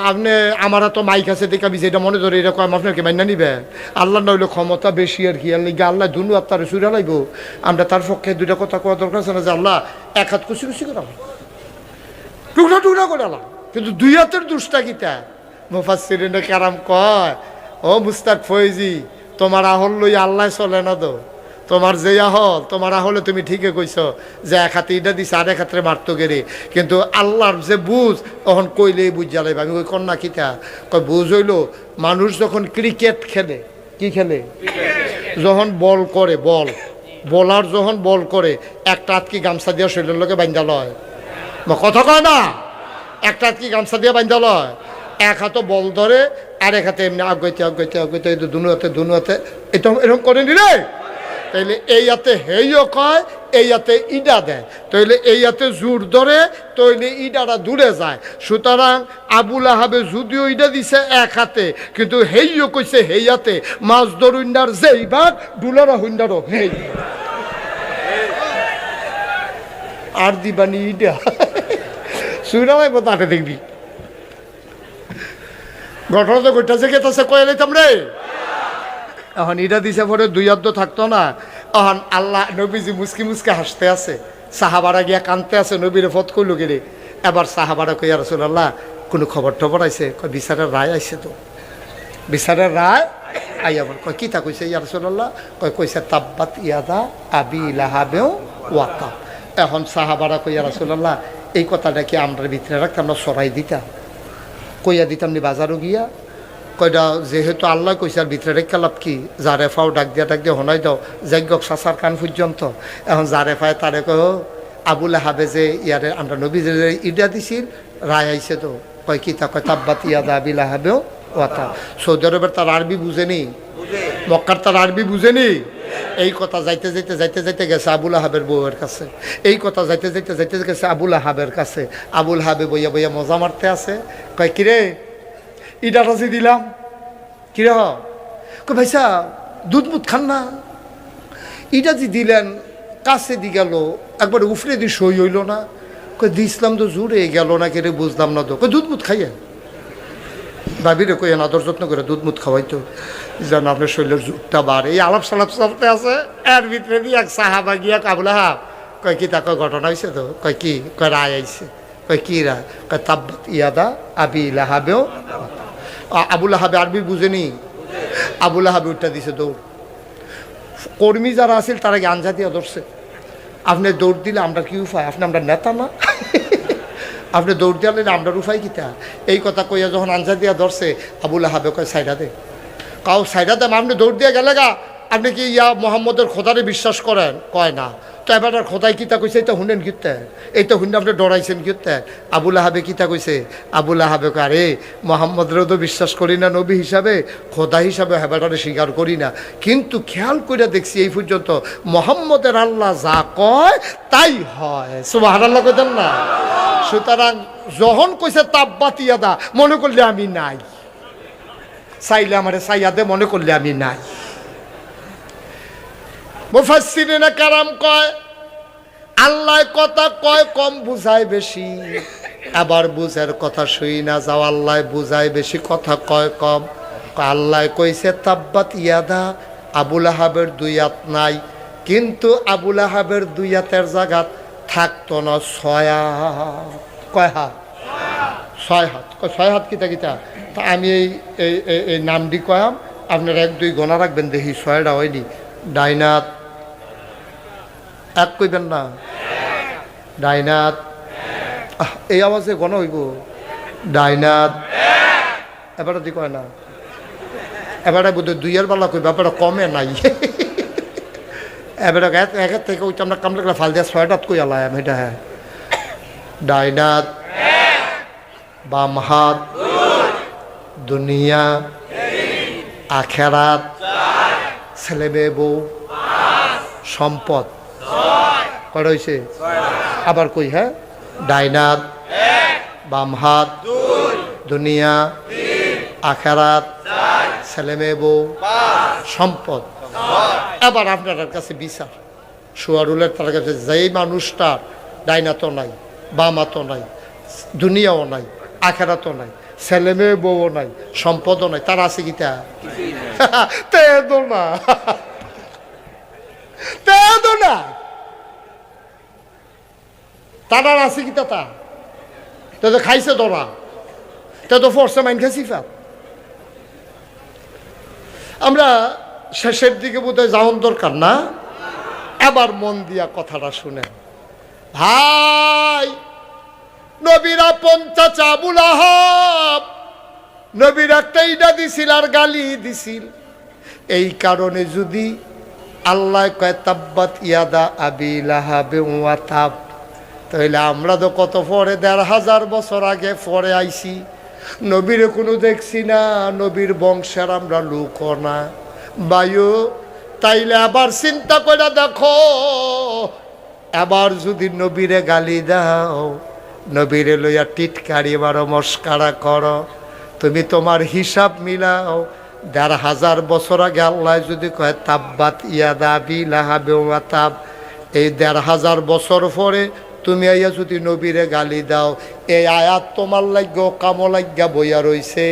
আপনি আমার তো মাইক আছে দেখে আমি যেটা মনে ধরে এরকম আপনাকে মাইনা নিবেন? আল্লাহ নইলে ক্ষমতা বেশি আর কি। আর লিগে আল্লাহ দুনু আপনার সুরা লাগবো। আমরা তার পক্ষে দুইটা কথা কোয়া দরকার আছে না যে আল্লাহ এক হাত কুচি করালাম, টুকরা করে আলাম, কিন্তু 2 হাতের দুষ্টা গীতা। মুফাসসিরিনে কেরাম কয় ও মুস্তাক ফয়েজি তোমার আহল লই আল্লাহ চলে না তো। তোমার যে আহল, তোমার আহলে তুমি ঠিকই কইছ যে এক হাতে ইটা দিছে আর এক হাতে মারতো গেরে, কিন্তু আল্লাহর যে বুঝ তখন কইলেই বুঝ জ্বালাইব। আমি কই কন্যা কিতা? কয় বুঝ হইল মানুষ যখন ক্রিকেট খেলে, কি খেলে? যখন বল করে, বলার যখন বল করে একটা হাত কি গামছা দিয়ে শরীরের লোকে বান্ধা লয়? কথা কয় না? একটা হাত কি গামছা দিয়ে বান্ধা লয়? এক হাতে বল ধরে আর এক হাতে এমনি আগাইতে দুনু হাতে এটা এরকম করে নিলে। তাইলে এই হাতে হেইও কয়, এই হাতে ইডা দেয়, তাইলে এই হাতে জোর ধরে তাইলে ইডাটা দূরে যায়। সুতরাং আবুল আহাবে যদিও ইডা দিছে এক হাতে, কিন্তু হেইও কইছে হেই হাতে। মাছ ধরুন্ডার যেই ভাগ ডুলারা হুন্ডারও হেই। আর দিবানি ইডা সুরা লাগবো তাকে দেখবি। ঘটনা তো ঘটাছে গেছে কয়ে লাইতাম রে। এখন ইটা দিছে পরে 2 হাত থাকতো না। এখন আল্লাহ নবীজি মুসকি হাসতে আছে, সাহাবারা গিয়া কানতে আছে, নবীরে ফত কইল গেলে। এবার সাহাবারা কই রাসূলুল্লাহ কোনো খবর টবর আইছে? কয় বিচারের রায় আইছে তো। বিচারের রায় আইয়াবার কয় কি তা কইছে ইয়া রাসূলুল্লাহ? কইছে তাব্বাত ইয়াদা আবি লাহাবেও ওয়াতাব। এখন সাহাবারা কই রাসূলুল্লাহ এই কথাটা কি আমরা ভিতরে রাখতাম না সরাই দিতাম? কইয়া দিতাম নি বাজারও গিয়া? কয়টা যেহেতু আল্লাহ কইছে আর ভিতরে রেখা লাভ কি? যারে ফাও ডাক দিয়া হনাই দাও যজ্ঞ সাসার কান পর্যন্ত। এখন যারে ফায় তারে কয় আবুল আহাবে যে ইয়ারে আমরা নবী যে ইডা দিছিল রায় আইছে তো। কয় কি তা? কয় তাব্বাত ইয়াদা আবি লাহাবেও ওয়াতা। সৌদি আরবের তার আরবি বুঝেনি, মক্কার তার আরবি বুঝেনি। এই কথা যাইতে গেছে আবুল আহাবের বউয়ের কাছে। এই কথা যাইতে গেছে আবুল আহাবের কাছে। আবুল আহাবে বইয়া মজা মারতে আছে। কয় কিরে ইডাটা যে দিলাম কিরে? কয় ভাইসা দুধ মুধ খান না? ইটা যে দিলেন কাছে দি গেল একবার উফরে দি সই হইল না? কই দিছিলাম তো জুড়ে গেল না কেরে বুঝলাম না তো। কই দুধ মুধ খাইয়েন ভাবিরে কইয়েন আদর যত্ন করে দুধ মুধ খাওয়াইতো যেন আপনার শরীরের জুটটা বাড়ে। এই আলাপ সালাপ চলতে আছে। এর ভিতরে দিয়ে এক সাহাবা গিয়া আবুল আহাব কয় কি তা কয় ঘটনা হয়েছে তো কয় কি কয় রায় আইছে কয় কি রায় কয় তাব্বাত ইয়াদা আবি লাহাবেও আবু লাহাবে আরবি বুঝেনি আবু লাহাবে উঠটা দিছে দৌড় কর্মী যারা আছিল তারা কি আঞ্জা দিয়া ধরছে আপনি দৌড় দিলে আমরা কি উপায় আপনি আমরা নেতা না আপনি দৌড় দিলে আমরা উপায় কিতা এই কথা কইয়া যখন আঞ্জা দিয়া ধরছে আবু লাহাবে কয় সাইডা দে কাউ সাইডা দে আপনি দৌড় দিয়ে গেলে গা আপনি কি ইয়া মোহাম্মদের খোদারে বিশ্বাস করেন কয় না তো এবার খোদাই কিতা কইছে এটা শুনেন কিতে এইটা শুনে আপনি ডরাইছেন কিতে আবু লাহাবে কিতা কইছে আবু লাহাবে কয় আরে মোহাম্মদেরও তো বিশ্বাস করি না নবী হিসাবে খোদা হিসাবে হেবাটারে স্বীকার করি না কিন্তু খেয়াল করে দেখছি এই পর্যন্ত মোহাম্মদের আল্লাহ যা কয় তাই হয় সুবহানাল্লাহ কইতেন না সুতরাং যখন কইছে তাব্বাত ইয়াদা মনে করলে আমি নাই চাইলে আমারে চাইয়াদে মনে করলে আমি নাই মুফাসসিরিনে কারাম কয় আল্লাহ কথা কয় কম বুঝায় বেশি আবার বুঝার কথা শুই না যাও আল্লাহ বুঝায় বেশি কথা কয় কম আল্লাহ কইছে তাব্বাত ইয়াদা আবু লাহাবের দুই হাত নাই কিন্তু আবু লাহাবের দুই হাতের জায়গা থাকতো না 6 হাত কয় হাত 6 হাত 6 হাত কিতা কিতা তা আমি এই নামটি কয়াম আপনারা 1 2 গোনা রাখবেন দেখি 6টা হয়নি ডাইনাত এক কইবেন না ডাইনাত এই আওয়াজে গণ হইব ডাইনাত এবারে দি কয় না এবারে বোধ 2 এর বেলা কই ব্যাপারটা কমে নাই এবারে একের থেকে ওইটা আমরা কামলে ফাল দিয়া 6টাত কই আলাই আমি এটা হ্যাঁ ডাইনাত বাম হাত দুনিয়া আখেরাত ছেলে মেয়ে বউ সম্পদ কটা হয়েছে আবার কই হ্যাঁ ডাইনাত বাম হাত দুনিয়া আখেরাত ছেলে মেয়ে বউ সম্পদ এবার আপনার কাছে বিচার শুয়ারুলের তার কাছে যেই মানুষটার ডাইনাতও নাই বাম হাতও নাই দুনিয়াও নাই আখেরাতও নাই ছেলে মেয়ে বউও নাই সম্পদও নাই তার আছে কিতা তেদো না তেদো না তার আছে কিতা তা তো খাইছে তোরা তো ফোর্সে মাইন খাইছি ফের আমরা শেষের দিকে বোধহয় যাওয়ার দরকার না এবার মন দিয়া কথাটা শুনেন ভাই নবীরা 50 আবু লাহাব নবীর একটা ইডা দিছিল আর গালি দিছিল এই কারণে যদি আল্লাহ কয় তাব্বাত ইয়াদা আবি লাহাবে ওয়া তাব তাহলে আমরা তো কত পরে 1500 বছর আগে পরে আইছি নবীরে কোনো দেখছি না নবীর বংশের আমরা লোকও না বায়ু তাইলে আবার চিন্তা করে দেখো এবার যদি নবীরে গালি দাও নবীরে লইয়া টিটকারি বারো মস্কারা করো তুমি তোমার হিসাব মিলাও 1500 বছর আগে আল্লাহ যদি কয় তাব্বাত ইয়াদা আবি লাহাবে ওয়া তাব এই 1500 বছর পরে তুমি আইয়া যদি নবীরে গালি দাও এই আয়াত তোমার লাগা কামো লাগা বইয়া রইছে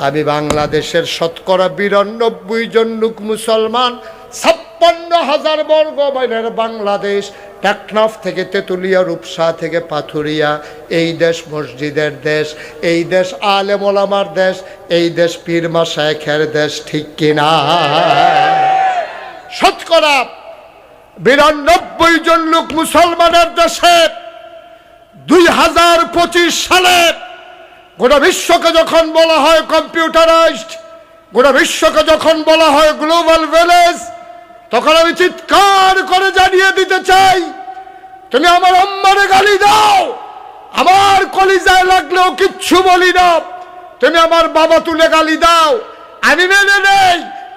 আমি বাংলাদেশের 92 জন লোক মুসলমান 56,000 বর্গ মাইলের বাংলাদেশ টেকনাফ থেকে তেতুলিয়া রূপসা থেকে পাথুরিয়া এই দেশ মসজিদের দেশ এই দেশ আলেম ওলামার দেশ এই দেশ পীর মাশায়েখের দেশ ঠিক কিনা 92 জন লোক মুসলমানের দেশে 2025 সালে গোটা বিশ্বকে যখন বলা হয় কম্পিউটারাইজড গোটা বিশ্বকে যখন বলা হয় গ্লোবাল ভিলেজ তখন আমি চিৎকার করে জানিয়ে দিতে চাই তুমি আমার আম্মারে গালি দাও আমার কলিজায় লাগলেও কিচ্ছু বলি না তুমি আমার বাবা তুলে গালি দাও আমি মেনে নেই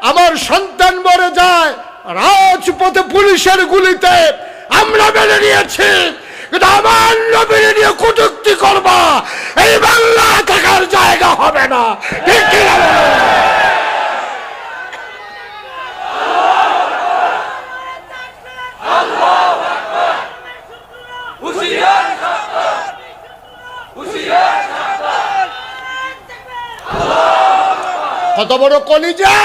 আমার সন্তান মরে যায় রাজপথে পুলিশের গুলিতে আমরা মেনে নিয়েছি কিন্তু আমার নবীর নিয়ে কটূক্তি করবা এই বাংলা থাকার জায়গা হবে না ঠিক কি না কত বড় কলিজা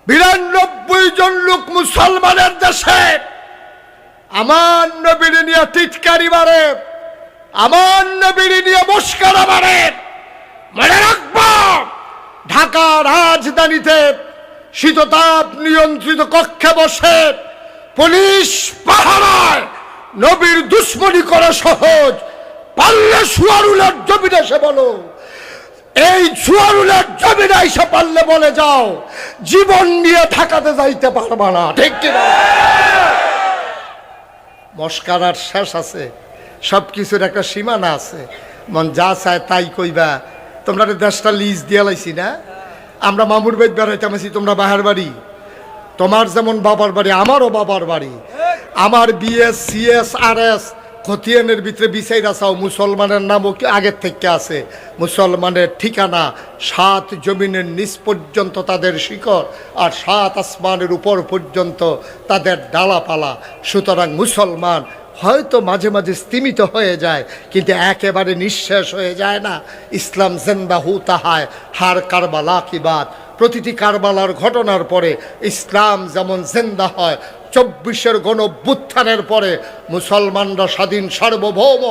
92 জন লোক মুসলমানের দেশে আমার নবীর নিয়ে টিটকারি মারে, আমার নবীর নিয়ে মস্করা মারে। মনে রাখবো, ঢাকা রাজধানীতে শীততাপ নিয়ন্ত্রিত কক্ষে বসে পুলিশ পাহারায় নবীর দুশ্মনী করা সহজ। পারলে সুয়ারুলের জমিনে এসে বলো, এই সুয়ারুলের জমিনে এসে পারলে বলে যাও, জীবন নিয়ে ঢাকাতে যাইতে পারবা না। ঠিক কিনা? মস্কারার শেষ আছে, সবকিছুর একটা সীমানা আছে। মন যা চায় তাই কইবা। তোমরা দেশটা লিজ দিয়ে লাইছি না, আমরা মামুর বাড়ি বেড়াইতাম আছি, তোমরা বাহার বাড়ি। তোমার যেমন বাবার বাড়ি, আমারও বাবার বাড়ি। আমার বিএস সিএস আর এস খতিয়ানের ভিতরে বিচাই রাখাও মুসলমানের নামও কি আগের থেকে আছে। মুসলমানের ঠিকানা 7 জমিনের নিচ পর্যন্ত তাদের শিকড়, আর 7 আসমানের উপর পর্যন্ত তাদের ডালাপালা। সুতরাং মুসলমান হয়তো মাঝে মাঝে স্তিমিত হয়ে যায়, কিন্তু একেবারে নিঃশেষ হয়ে যায় না। ইসলাম জিন্দা হুতা হয় হার কারবালা কি বাত। প্রতিটি কারবালার ঘটনার পরে ইসলাম যেমন জিন্দা হয়, 24-এর গণঅভ্যুত্থানের পরে মুসলমানরা স্বাধীন সার্বভৌম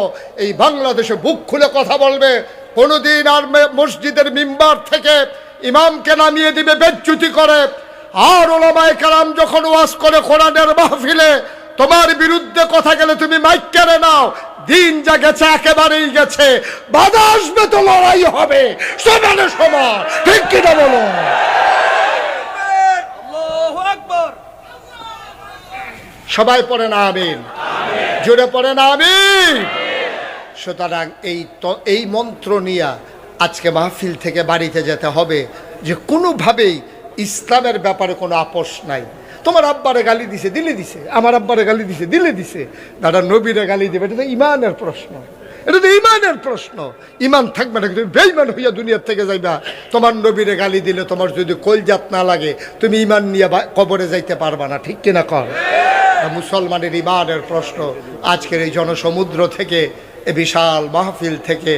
এই বাংলাদেশে বুক খুলে কথা বলবে। কোনোদিন আর মসজিদের মিম্বার থেকে ইমামকে নামিয়ে দিবে বেজ্জুতি করে। আর ওলামায়ে কেরাম যখন ওয়াজ করে কোরআনের মাহফিলে, তোমার বিরুদ্ধে কথা গেলে তুমি মাইক কেড়ে নাও। দিন যা গেছে একেবারেই গেছে, বাধা আসবে তো লড়াই হবে সমানে সমান। ঠিক কিনা বলো? সবাই পড়ে না আমিন, জোরে পড়ে না আমিন। সুতরাং এই মন্ত্র নিয়ে আজকে মাহফিল থেকে বাড়িতে যেতে হবে যে কোনোভাবেই ইসলামের ব্যাপারে কোনো আপোষ নাই। তোমার আব্বারে গালি দিছে, দিলে দিছে। আমার আব্বারে গালি দিছে, দিলে দিছে। দাদা নবীরে গালি দেবে, এটা তো ইমানের প্রশ্ন। এটা তো ইমানের প্রশ্ন। ইমান থাকবে না, তুমি বেঈমান হইয়া দুনিয়ার থেকে যাইবা। তোমার নবীরে গালি দিলে তোমার যদি কলজাত না লাগে, তুমি ইমান নিয়ে কবরে যাইতে পারবা না। ঠিক কিনা কর? মুসলমানের ইমানের প্রশ্ন। আজকের এই জনসমুদ্র থেকে, এ বিশাল মাহফিল থেকে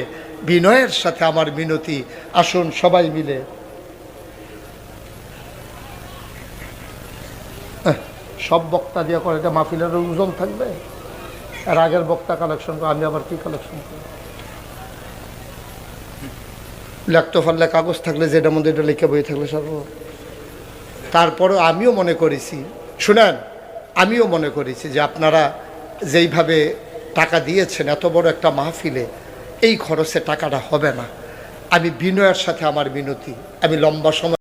বিনয়ের সাথে আমার মিনতি, আসুন সবাই মিলে সব বক্তা দিয়ে করে, এটা মাহফিলের ওজন থাকবে। আর আগের বক্তা কালেকশন করে, আমি আবার কি কালেকশন করি? লিখতে পারলে কাগজ থাকলে, যেটার মধ্যে এটা লিখে বই থাকলে সর্ব। তারপরে আমিও মনে করেছি, শুনেন, আমিও মনে করেছি যে আপনারা যেইভাবে টাকা দিয়েছেন এত বড় একটা মাহফিলে, এই খরচে টাকাটা হবে না। আমি বিনয়ের সাথে আমার মিনতি, আমি লম্বা সময়